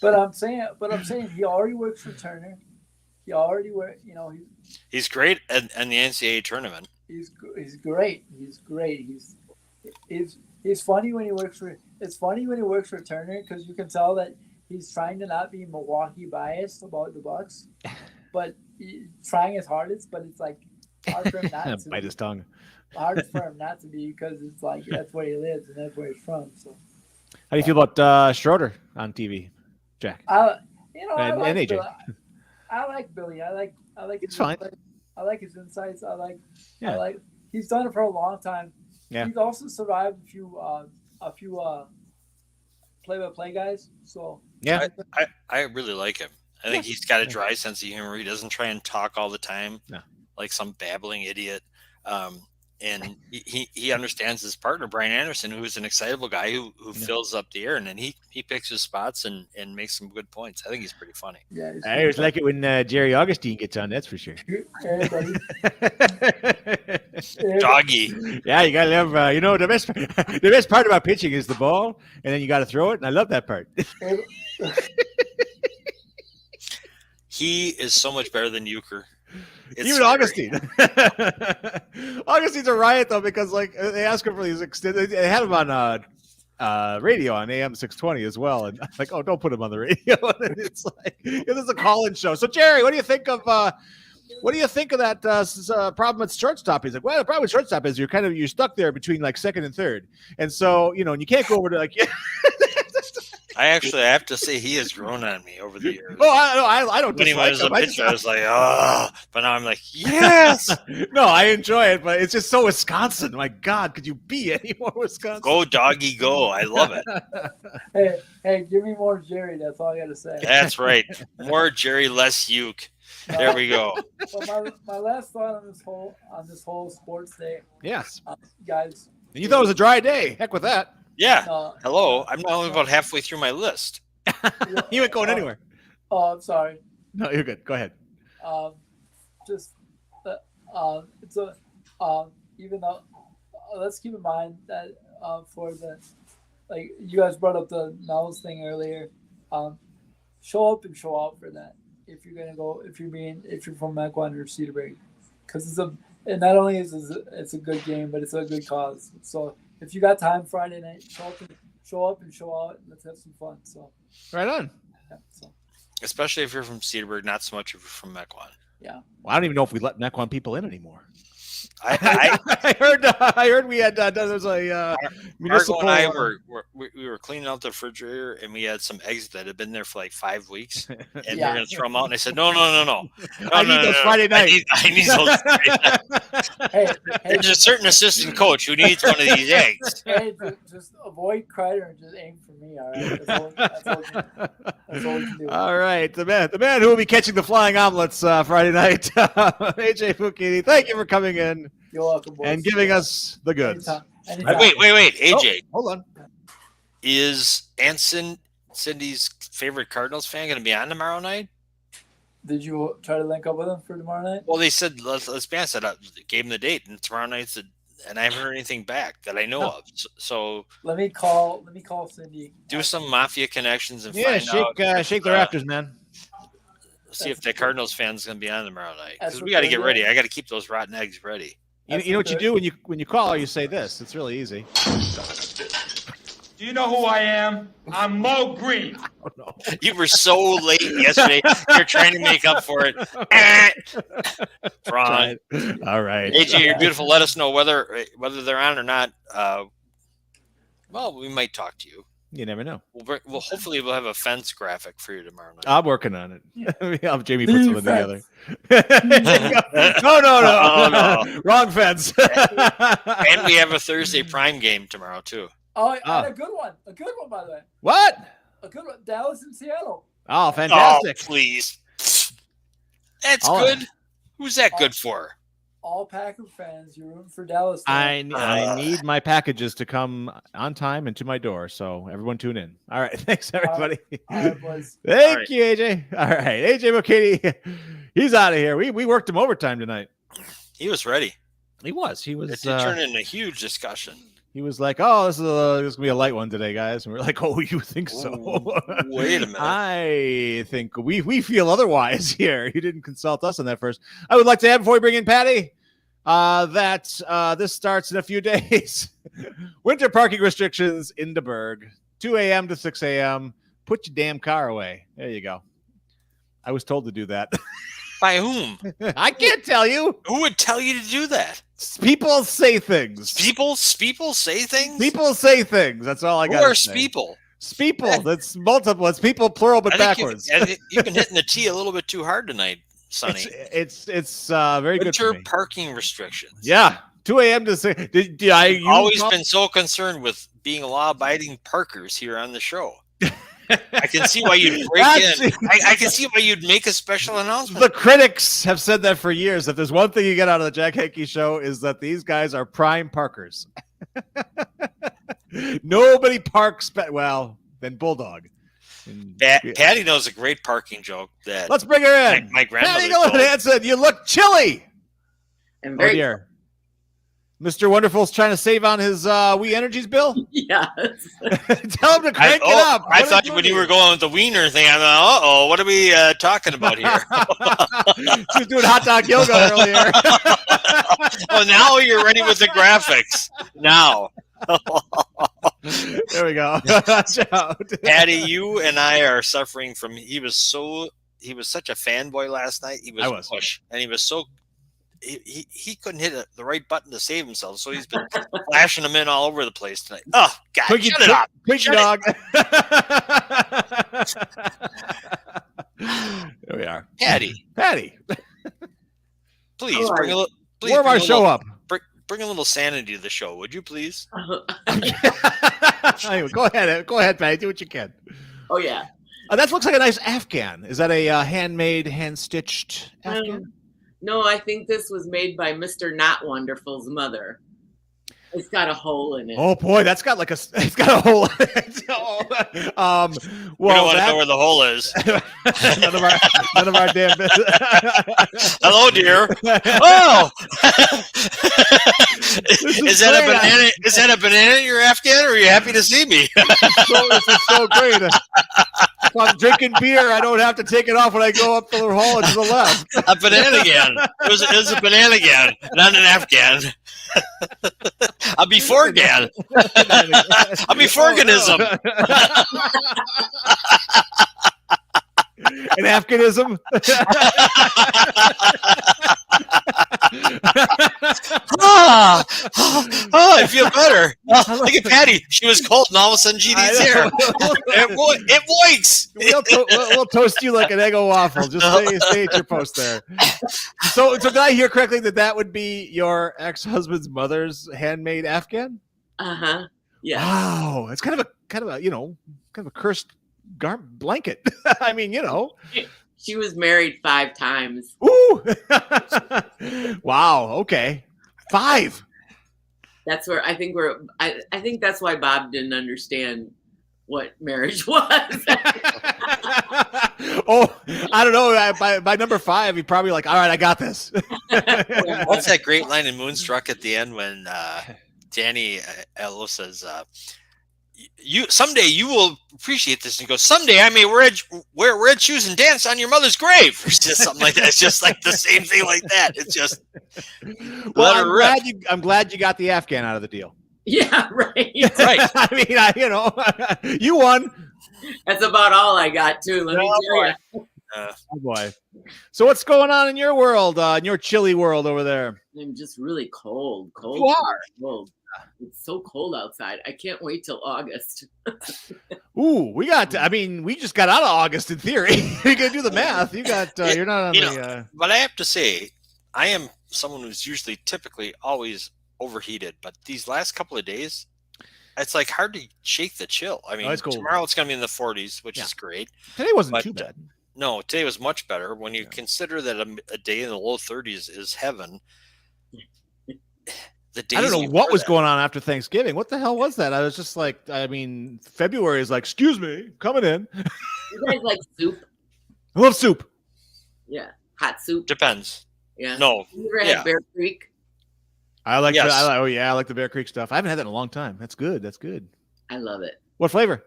But I'm saying he already works for Turner. He already He's great in the NCAA tournament. He's great. He's funny when he works for. It's funny when he works for Turner because you can tell that he's trying to not be Milwaukee biased about the Bucks, but he's trying his hardest. But it's like hard for him not to bite his tongue. Hard for him not to be because it's like that's where he lives and that's where he's from. So, how do you feel about Schroeder on TV, Jack? I like AJ. Billy. I like Billy. I like. It's fine. I like his insights. I like. He's done it for a long time. Yeah. He's also survived a few play-by-play guys. So yeah, I really like him. I think he's got a dry sense of humor. He doesn't try and talk all the time like some babbling idiot. And he understands his partner, Brian Anderson, who's an excitable guy who fills up the air, and then he picks his spots and makes some good points. I think he's pretty funny. Yeah, I always like it when Jerry Augustine gets on. That's for sure. Everybody. Doggy. Yeah, you gotta love. The best part about pitching is the ball, and then you got to throw it, and I love that part. He is so much better than Euchre. Even Augustine. Augustine's a riot though because they ask him for these extended. They had him on radio on AM 620 as well, and like, oh, don't put him on the radio. And it's like this is a call-in show. So Jerry, what do you think of that problem at shortstop? He's like, well, the problem with shortstop is you're stuck there between like second and third, and so and you can't go over to like. I have to say he has grown on me over the years. Oh, I don't. When he was a pitcher, I was like, oh, but now I'm like, yes. No, I enjoy it, but it's just so Wisconsin. My God, could you be any more Wisconsin? Go doggy, go! I love it. Hey, give me more Jerry. That's all I got to say. That's right. More Jerry, less Uke. There we go. Well, my last thought on this whole sports day. Yes, guys. And you thought it was a dry day. Heck with that. Yeah. No, Hello. I'm only about halfway through my list. You ain't going anywhere. Oh, I'm sorry. No, you're good. Go ahead. Just it's a even though let's keep in mind that for the like you guys brought up the Nels thing earlier, show up and show out for that if you're gonna go if you're from Mequon or Cedarburg, because and not only is it's a good game, but it's a good cause. So if you got time Friday night, show up and show out, and let's have some fun. So Right on. yeah, so Especially if you're from Cedarburg, not so much if you're from Mequon. yeah. Well, I don't even know if we let Mequon people in anymore. I I heard we had there was a municipal. Margo and I we were cleaning out the refrigerator, and we had some eggs that had been there for like 5 weeks, and Yeah. they're gonna throw them out. And I said, no. I need those Friday night. I need those Friday night. Hey, There's a certain assistant coach who needs one of these eggs. hey, just avoid Kreider and just aim for me. All right, that's all we can do. All right, the man who will be catching the flying omelets Friday night, AJ Fukini. Thank you for coming in You're welcome, boys. and giving us the goods. Anytime. Wait, AJ, Hold on. is Cindy's favorite Cardinals fan going to be on tomorrow night? Did you try to link up with him for tomorrow night? Well, they said let's be honest. I gave him the date, and tomorrow night's and I haven't heard anything back that I know of. So Let me call Cindy. do some mafia connections and Yeah, find out. shake the Raptors, man. See if the Cardinals fan's going to be on tomorrow night, That's because what we got to they're get ready. doing. I got to keep those rotten eggs ready. You know what you do when you call her? You say this. It's really easy. Do you know who I am? I'm Mo Green. Oh no. You were so late yesterday. You're trying to make up for it. Ron. All right. AJ, you're beautiful. Let us know whether they're on or not. Well, we might talk to you. You never know. We'll hopefully we'll have a fence graphic for you tomorrow night. I'm working on it. I'll have Jamie put something together. Defense. No. No. Wrong fence. And we have a Thursday prime game tomorrow too. Oh, and a good one. A good one, by the way. What? A good one. Dallas and Seattle. Oh, fantastic. Oh, please. That's Oh. good. Who's that good for? All Packer fans, you're rooting for Dallas. I need my packages to come on time and to my door. So everyone tune in. All right. Thanks, everybody. All right, boys. Thank you, AJ. All right. AJ McKinney, he's out of here. We worked him overtime tonight. He was ready. He was. It turned into a huge discussion. He was like, "Oh, this is going to be a light one today, guys." And we're like, "Oh, you think so?" Ooh, wait a minute. I think we feel otherwise here. You didn't consult us on that first. I would like to add before we bring in Patti that this starts in a few days. Winter parking restrictions in the Berg, 2 a.m. to 6 a.m. Put your damn car away. There you go. I was told to do that. By whom? I can't tell you. Who would tell you to do that? People say things. People say things? People say things. That's all I got. Who are people? Speeple. That's multiple. It's people plural, but backwards. I think you've been hitting the T a little bit too hard tonight, Sonny. It's very good for Winter me. parking restrictions. Yeah, 2 a.m. to 6. I've always been so concerned with being law-abiding parkers here on the show. I can see why you'd break in. I can see why you'd make a special announcement. The critics have said that for years. If there's one thing you get out of the Jack Henke show is that these guys are prime parkers. Nobody parks than Bulldog. Patti knows a great parking joke that Let's bring her in. my grandmother Patti Nolan told. Hansen, you look chilly. I'm Oh very dear. Mr. Wonderful's trying to save on his We Energies bill. yes. Tell him to crank it up. I What thought are when you doing were going with the wiener thing, I'm like, what are we talking about here? She was doing hot dog yoga earlier. Well, now you're ready with the graphics. Now. There we go. Watch out. Patti, you and I are suffering from. He was such a fanboy last night. He was, I was. push, and he was so. He couldn't hit the right button to save himself, so he's been flashing them in all over the place tonight. Oh God, Quickie, shut it up! Quickie Shut dog. There we are. Patti, please All bring a little. Please Warm bring our a show little- up. Bring a little sanity to the show, would you please? Anyway, go ahead, Patty. Do what you can. Oh yeah. That looks like a nice Afghan. Is that a handmade, hand-stitched Afghan? No, I think this was made by Mr. Not Wonderful's mother. It's got a hole in it. Oh boy, it's got a hole in it. Well, We don't want to know where the hole is. none of our damn business. Hello, dear. Oh, is that great. a banana? Is that a banana in your Afghan? Or are you happy to see me? This is so great. If I'm drinking beer, I don't have to take it off when I go up the hall to the left. A banana again. It was a banana again, not an Afghan. A beforgan. A beforganism. An Afghanism. I feel better. Look at Patti. She was cold, and all of a sudden GD's here. It wakes. We'll toast you like an Eggo waffle. Just stay at your post there. So did I hear correctly that would be your ex-husband's mother's handmade Afghan? Yeah. Wow, it's kind of a cursed blanket. I mean, She was married 5 times. Ooh. Wow. Okay. 5. That's where I think I think that's why Bob didn't understand what marriage was. Oh, I don't know. By number 5, he probably like, all right, I got this. What's that great line in Moonstruck at the end when Danny Ello says, someday you will appreciate this, and he goes, someday I may wear red shoes and dance on your mother's grave, or just something like that. It's just like the same thing like that. It's just well, I'm glad you got the Afghan out of the deal. Yeah, right. Right. I mean, you won. That's about all I got too. Let me tell you. Oh boy. So what's going on in your world, in your chilly world over there? I'm just really cold. You are. Cold. It's so cold outside. I can't wait till August. Ooh, we just got out of August in theory. You gotta do the math. You got you're not on the but I have to say, I am someone who's usually typically always overheated, but these last couple of days, it's like hard to shake the chill. I mean, tomorrow it's gonna be in the 40s, which is great. Today wasn't too bad. No, today was much better. When you consider that a day in the low 30s is heaven. I don't know what was going on after Thanksgiving. What the hell was that? I was just like, February is like, excuse me, coming in. You guys like soup? I love soup. Yeah, hot soup. Depends. Yeah. No. You ever had Bear Creek? I like. I like the Bear Creek stuff. I haven't had that in a long time. That's good. I love it. What flavor?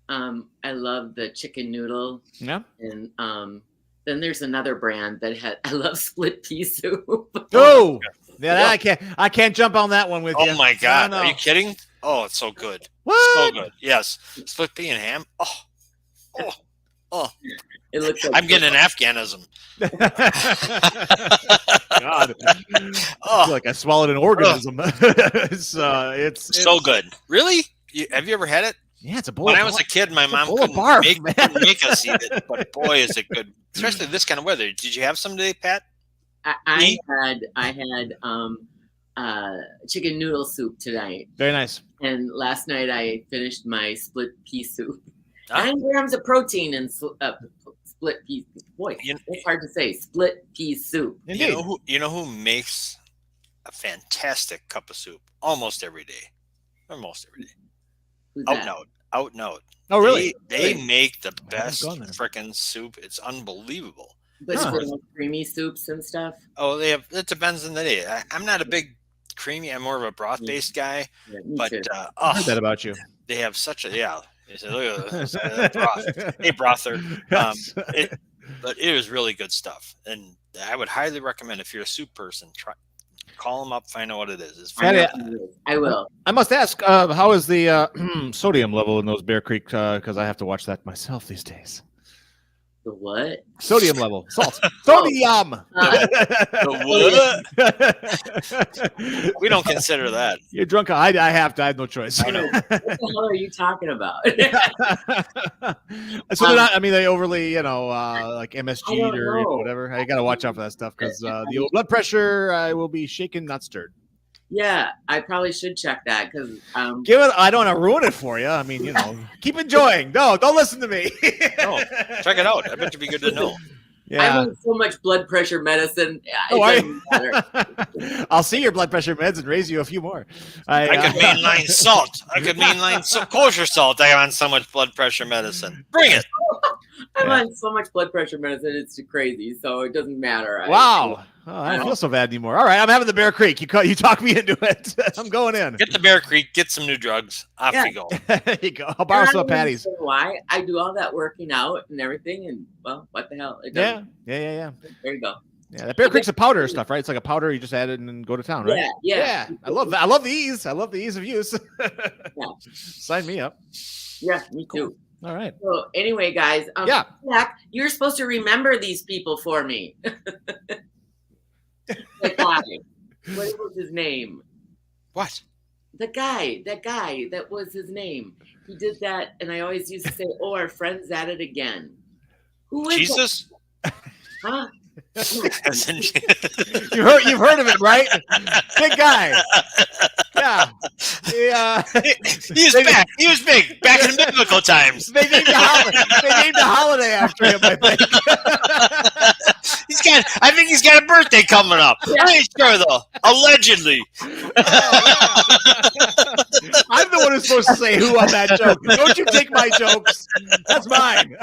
I love the chicken noodle. Yeah. And then there's another brand that I love split pea soup. Oh. Yeah, I can't jump on that one with you. Oh my God. No. Are you kidding? Oh, it's so good. What? So good. Yes. Split pea and ham. Oh. It looks like I'm getting an Afghanism. God. I feel like I swallowed an organism. It's so good. Really? Have you ever had it? Yeah, it's a bowl. When I was a kid, my mom couldn't make us eat it, but boy, is it good. Especially this kind of weather. Did you have some today, Pat? I had chicken noodle soup tonight. Very nice. And last night I finished my split pea soup. 9 grams of protein in split pea. Boy, it's hard to say. Split pea soup. You know who makes a fantastic cup of soup almost every day? Almost every day. Out and out. Oh, really? They make the best freaking soup. It's unbelievable. But creamy soups and stuff. Oh, they have. It depends on the day. I'm not a big creamy. I'm more of a broth-based guy. Yeah, but I heard that about you. They have such a They said, look at that broth. Hey, brother. But it was really good stuff, and I would highly recommend if you're a soup person, call them up, find out what it is. I will. I must ask, how is the sodium level in those Bear Creek? Because I have to watch that myself these days. The what? Sodium level. Salt. Sodium. The what? We don't consider that. You're drunk. I have to. I have no choice. I know. What the hell are you talking about? So they're not. I mean, they overly, like MSG or whatever. You got to watch out for that stuff because the old blood pressure will be shaken, not stirred. Yeah, I probably should check that because give it. I don't want to ruin it for you. I mean, keep enjoying. No, don't listen to me. No, check it out. I bet it'd be good to know. I'm on so much blood pressure medicine. Oh, It doesn't matter. I'll see your blood pressure meds and raise you a few more. I could mainline salt. I could mainline kosher salt. I'm on so much blood pressure medicine. Bring it. I'm on so much blood pressure medicine. It's crazy. So it doesn't matter. Wow. I don't feel so bad anymore. All right. I'm having the Bear Creek. You talk me into it. I'm going in. Get the Bear Creek. Get some new drugs. Off you go. There you go. I'll borrow some of Patty's. Why? I do all that working out and everything. And, well, what the hell? Yeah. There you go. Yeah, that Bear Creek's a powder stuff, right? It's like a powder you just add it and then go to town, right? Yeah. I love that. I love the ease. I love the ease of use. Sign me up. Yeah, me too. All right. So anyway, guys, Jack, you're supposed to remember these people for me. The guy. What was his name? What? That guy, that was his name. He did that, and I always used to say, "Oh, our friend's at it again." Who is Jesus? That? Huh? You've heard of it, right? Big guy. Yeah. He was back. He was big back in biblical times. They named the holiday after him, I think. I think he's got a birthday coming up. I ain't sure though. Allegedly. I'm the one who's supposed to say who on that joke. Don't you take my jokes. That's mine.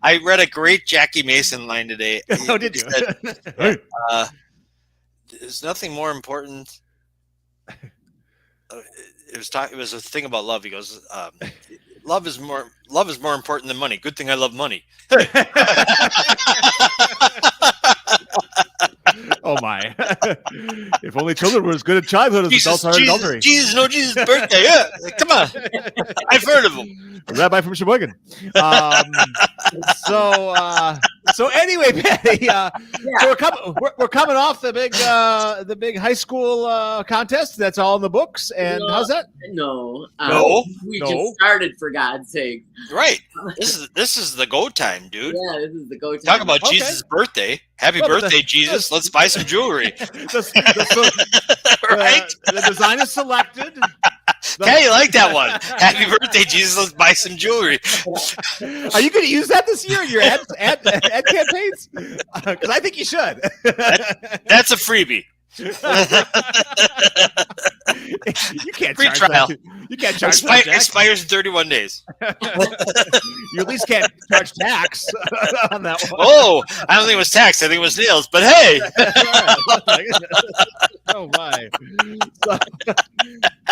I read a great Jackie Mason line today. Oh, did you? Said, there's nothing more important. It was a thing about love. He goes, love is more important than money. Good thing I love money. Oh my! If only children were as good at childhood as adults are at adultery. Jesus' birthday. Yeah, come on. I've heard of him. A rabbi from Sheboygan. So anyway, Patty. So we're coming off the big high school contest. That's all in the books. And how's that? No. We No. just started, for God's sake. Right. This is the go time, dude. Yeah, this is the go time. Talk about Jesus' birthday. Happy birthday, Jesus. Let's buy some jewelry. Right? The design is selected. Hey, you like that one? Happy birthday, Jesus. Let's buy some jewelry. Are you going to use that this year in your ad campaigns? Because I think you should. That's a freebie. You can't Free charge trial. that. You can't charge that, Jack. Expires in 31 days. You at least can't charge tax on that one. Oh, I don't think it was tax. I think it was nails. But hey. Oh my.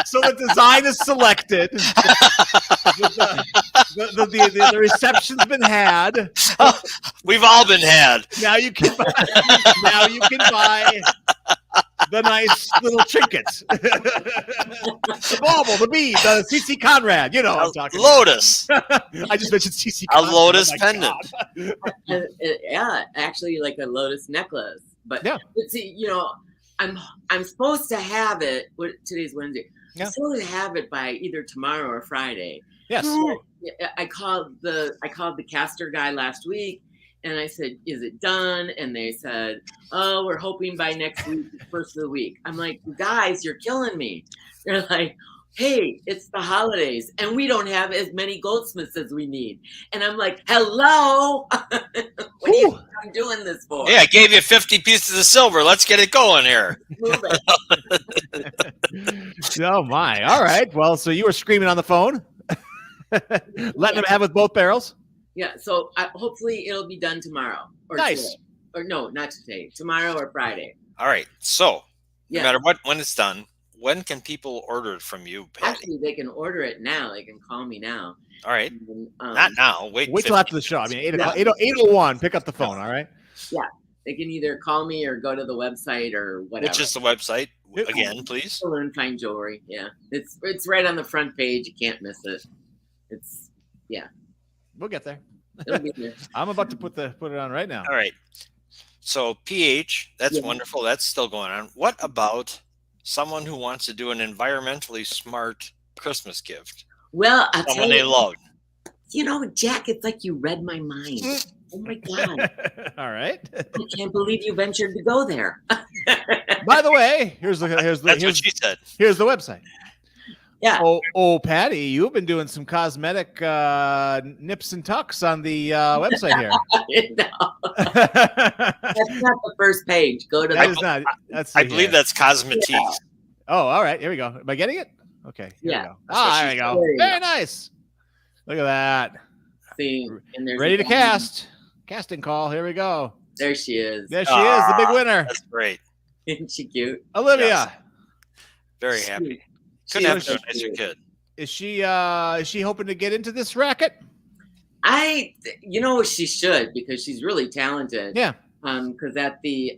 So the design is selected. The reception's been had. We've all been had. Now you can buy the nice little trinkets. The bauble, the bead, the CC Conrad. You know what I'm talking Lotus. about. I just mentioned CC A Conrad. lotus Oh my pendant. God. Yeah, actually like a lotus necklace. But see, I'm supposed to have it. Today's Wednesday. Yeah. I'm supposed to have it by either tomorrow or Friday. Yes. I called the caster guy last week, and I said, "Is it done?" And they said, "Oh, we're hoping by next week, first of the week." I'm like, "You guys, you're killing me." They're like, "Hey, it's the holidays, and we don't have as many goldsmiths as we need." And I'm like, "Hello, what are you doing this for?" Yeah, I gave you 50 pieces of silver. Let's get it going here. Move it. Oh my! All right. Well, so you were screaming on the phone, letting them have with both barrels. Yeah. So hopefully it'll be done tomorrow. Or Nice. Today. Or no, not today. Tomorrow or Friday. All right. So, no matter when it's done, when can people order it from you, Patty? Actually, they can order it now. They can call me now. All right. And, Not now. Wait till after the show. I mean, 8:01. Pick up the phone. All right. Yeah. They can either call me or go to the website or whatever. Which is the website? Again, please. Learn Fine Jewelry. Yeah. It's right on the front page. You can't miss it. We'll get there. It'll be there. I'm about to put it on right now. All right. So PH, that's wonderful. That's still going on. What about someone who wants to do an environmentally smart Christmas gift? Well, I'll tell Someone they love. Jack, it's like you read my mind. Oh my God. All right. I can't believe you ventured to go there. By the way, here's what she said. Here's the website. Yeah. Oh, Patti, you've been doing some cosmetic nips and tucks on the website here. No, that's not the first page. Go to That the. is not. Let's I see believe here. that's cosmetiques. Yeah. Oh, all right. Here we go. Am I getting it? Okay. Here Yeah. we go. That's what There she we go. There you Very go. nice. Look at that. See, and there's Ready to cast. Casting call. Here we go. There she is. There she is, the big winner. That's great. Isn't she cute? Olivia. Yes. Very happy. Couldn't have so been a nicer cute. kid. Is she hoping to get into this racket? She should, because she's really talented. Yeah. Because at the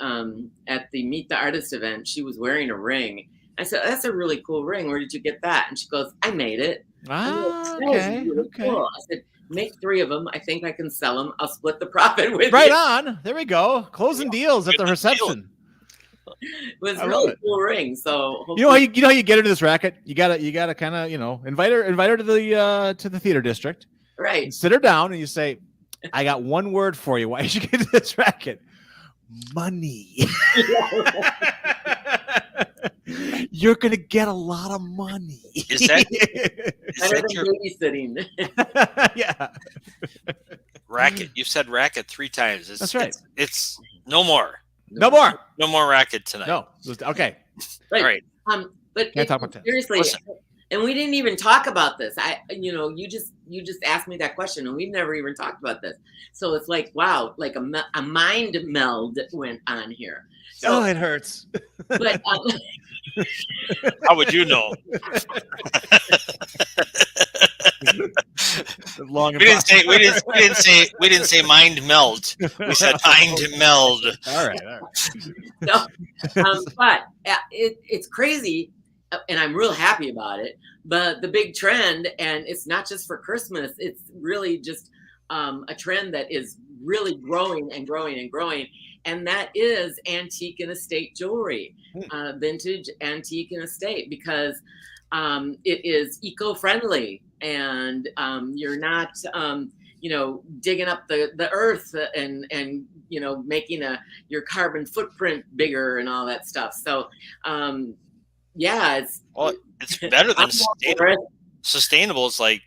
Meet the Artist event, she was wearing a ring. I said, "That's a really cool ring. Where did you get that?" And she goes, "I made it." Ah, I'm like, "That is okay. really Okay. cool." I said, "Make 3 of them. I think I can sell them. I'll split the profit with Right you." on. There we go. Closing deals at the reception. It was I a love really it. cool ring. So You know how you get into this racket? You gotta kind of invite her to the theater district. right. And sit her down and you say, "I got one word for you. Why did you get into this racket? Money." You're gonna get a lot of money. Is that Better than your babysitting. Yeah. racket? You've said racket 3 times. That's right. It's no more. No more. No more racket tonight. No. Okay. Right. All right. But Can't talk about that. seriously, Listen. and we didn't even talk about this. You just asked me that question, and we've never even talked about this. So it's like, wow, like a mind meld went on here. So, Oh, it hurts. but How would you know? Long We didn't say mind meld. We said mind meld. All right. no, but it's crazy, and I'm real happy about it. But the big trend, and it's not just for Christmas, it's really just a trend that is really growing and growing and growing. And that is antique and estate jewelry, vintage antique and estate, because it is eco-friendly, and you're not, digging up the earth and making your carbon footprint bigger and all that stuff. So, it's better than I'm all for it. sustainable. Is like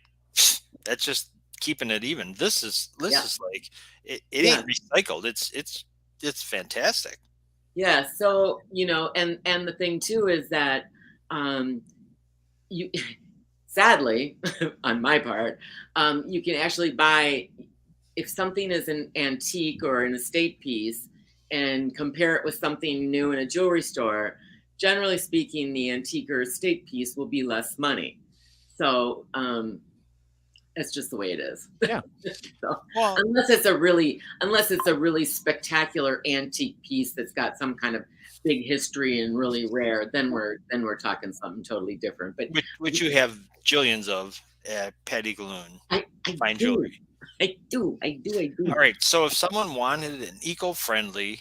that's just keeping it even. This is like it ain't recycled. It's fantastic. Yeah. So, and the thing too is that you sadly, on my part, you can actually buy, if something is an antique or an estate piece, and compare it with something new in a jewelry store. Generally speaking, the antique or estate piece will be less money. So that's just the way it is. Yeah. So, Well, unless it's a really spectacular antique piece that's got some kind of big history and really rare, then we're talking something totally different. But which you have jillions of at Patti Galoon. I Fine do. jewelry. I do. All right. So if someone wanted an eco-friendly,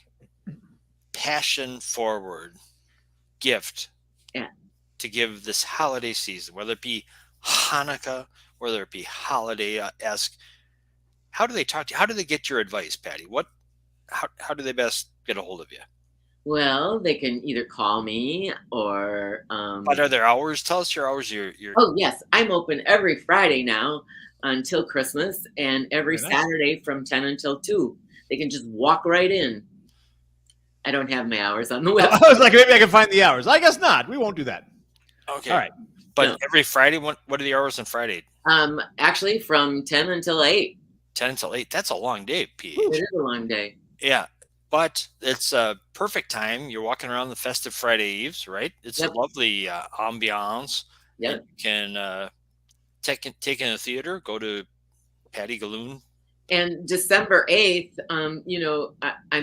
passion-forward gift to give this holiday season, whether it be Hanukkah, whether it be holiday-esque, how do they talk to you? How do they get your advice, Patti? How do they best get a hold of you? Well, they can either call me or. What are their hours? Tell us your hours. Your Oh yes, I'm open every Friday now until Christmas, and every Very nice. Saturday from 10 until 2. They can just walk right in. I don't have my hours on the I website. was like, maybe I can find the hours. I guess not. We won't do that. Okay. All right. But No. every Friday, what are the hours on Friday? Actually, from 10 until 8. 10 until 8. That's a long day, P. It is a long day. Yeah. But it's a perfect time. You're walking around the festive Friday Eves, right? It's Yep. a lovely ambiance. Yep. And you can take in a theater, go to Patti Galoon. And December 8th, I'm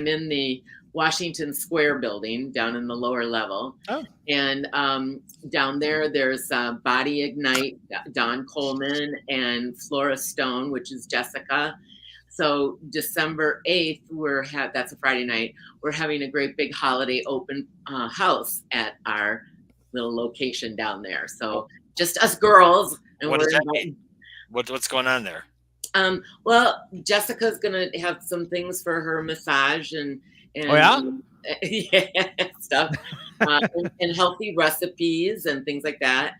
in the Washington Square building down in the lower level. Oh. And down there's Body Ignite, Don Coleman, and Flora Stone, which is Jessica. So December 8th, that's a Friday night. We're having a great big holiday open house at our little location down there. So just us girls. And What does we're that mean? What's going on there? Well, Jessica's gonna have some things for her massage and Oh, yeah, stuff, and healthy recipes and things like that.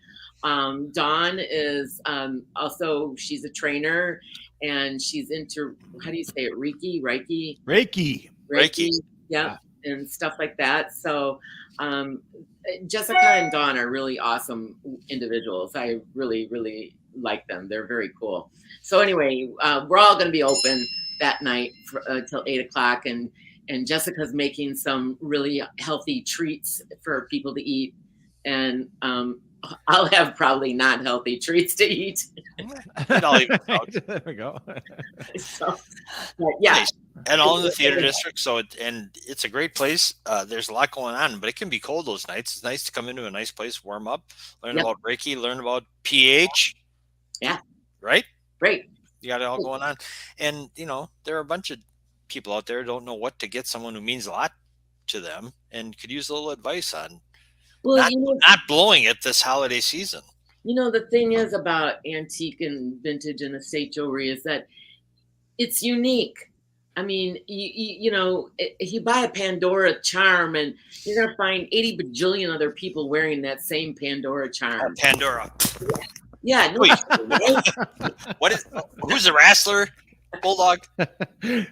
Dawn is also, she's a trainer, and she's into, how do you say it, Reiki, yeah, and stuff like that. So Jessica and Dawn are really awesome individuals. I really, really like them. They're very cool. So anyway, we're all going to be open that night till 8:00, and Jessica's making some really healthy treats for people to eat, and I'll have probably not healthy treats to eat. I'll even There we go. So, yeah. Nice. And all in the theater district. So it's a great place. There's a lot going on, but it can be cold those nights. It's nice to come into a nice place, warm up, learn about Reiki, learn about pH. Yeah. Right? Great. You got it all going on. And, there are a bunch of people out there who don't know what to get someone who means a lot to them and could use a little advice on not blowing it this holiday season. The thing is about antique and vintage and estate jewelry is that it's unique. I mean, if you buy a Pandora charm, and you're going to find 80 bajillion other people wearing that same Pandora charm. Pandora. Yeah. No, who's the wrestler? Bulldog?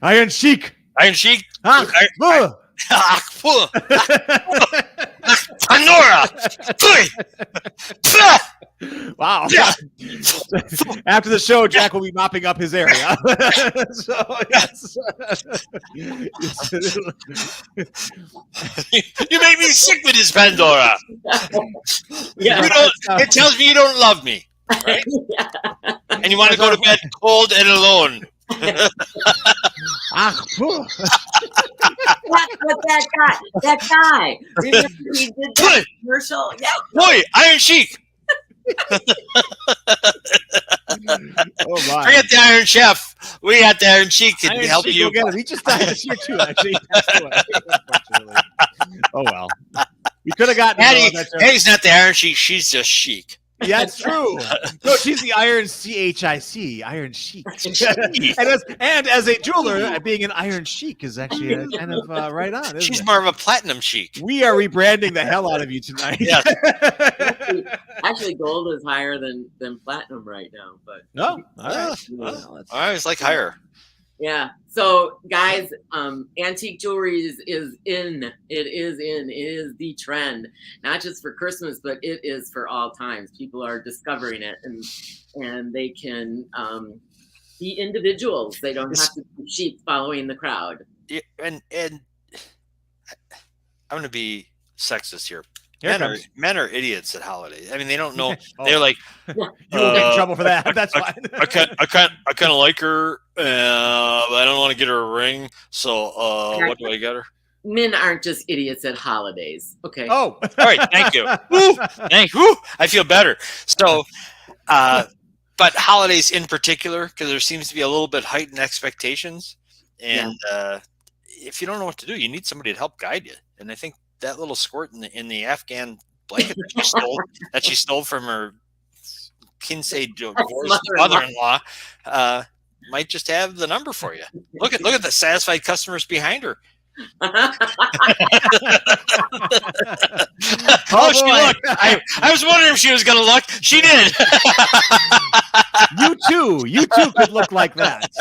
Iron Sheik. Pandora. Wow. After the show, Jack will be mopping up his area. So, yes. You make me sick with this Pandora. Yeah. It tells me you don't love me. Right? Yeah. And you want to go to bed cold and alone. That guy. Remember he did that commercial? Yeah. Boy, Iron Sheik. Oh my. Forget the Iron Chef. We got the Iron Sheik can Iron help Sheik, you. he just died this year too, actually. Oh well. We could have gotten Patty's not the Iron Sheik. She's just chic. Yeah, it's true. No, she's the Iron CHIC, Iron Chic. and as a jeweler, being an Iron Chic is actually kind of right on. She's it? more of a platinum chic. We are rebranding the hell out of you tonight. Yes. Actually, gold is higher than platinum right now. But no, all right. All right, it's like higher. Yeah. So, guys, antique jewelry is in. It is the trend, not just for Christmas, but it is for all times. People are discovering it, and they can be individuals. They don't have to be sheep following the crowd. Yeah, and I'm going to be sexist here. Men are idiots at holidays. I mean, they don't know. They're like, you won't get in trouble for that. That's fine. I kind of like her, but I don't want to get her a ring. So, what do I get her? Men aren't just idiots at holidays. Okay. Oh, all right. Thank you. Woo, thank you. I feel better. So, but holidays in particular, because there seems to be a little bit heightened expectations, and if you don't know what to do, you need somebody to help guide you. And I think that little squirt in the Afghan blanket that she stole from her Kinsey divorced mother-in-law might just have the number for you. Look at the satisfied customers behind her. She looked. I was wondering if she was going to look. She did. You too could look like that.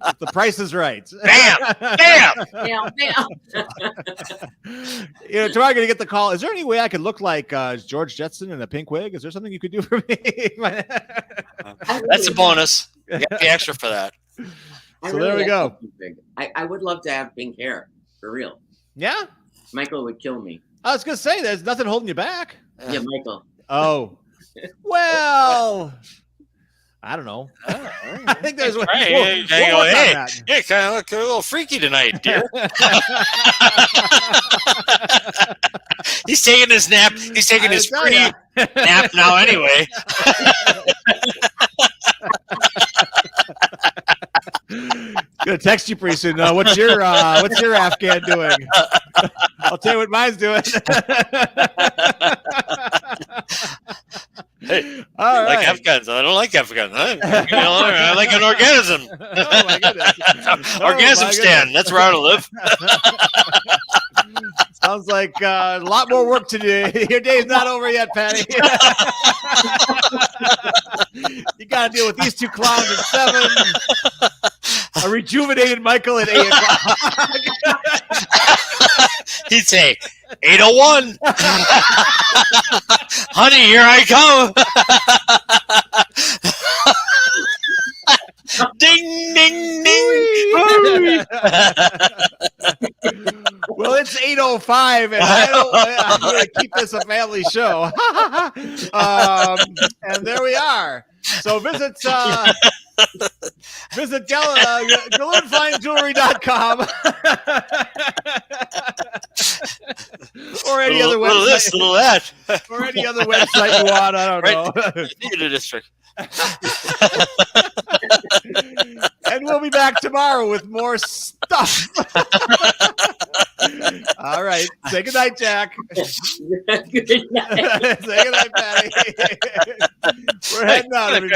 If the price is right. Bam. Tomorrow I'm gonna get the call. Is there any way I could look like George Jetson in a pink wig? Is there something you could do for me? That's a bonus. You got to pay extra for that. So there we go. I would love to have pink hair. For real. Yeah? Michael would kill me. I was going to say, there's nothing holding you back. Yeah, Michael. Oh. Well, I don't know. I think there's one. Hey, you kind of look a little freaky tonight, dear. He's taking his nap. He's taking his free nap now anyway. Gonna text you pretty soon. What's your Afghan doing? I'll tell you what mine's doing. Hey, I like Afghans. I don't like Afghans. I like an organism. Oh my goodness. Organism stand. That's where I want to live. Sounds like a lot more work to do. Your day's not over yet, Patty. You got to deal with these two clowns at 7. A rejuvenated Michael at 8 o'clock. He'd say, 8:01. Honey, here I come. Ding, ding, ding. Well, it's 8:05, and I'm going to keep this a family show. And there we are. So visit GalloonFineJewelry.com or any other website. Little this, little that. Or any other website you want. I don't know. Theater district. And we'll be back tomorrow with more stuff. All right. Say goodnight, Jack. Good night. Say goodnight, Patty. We're heading out.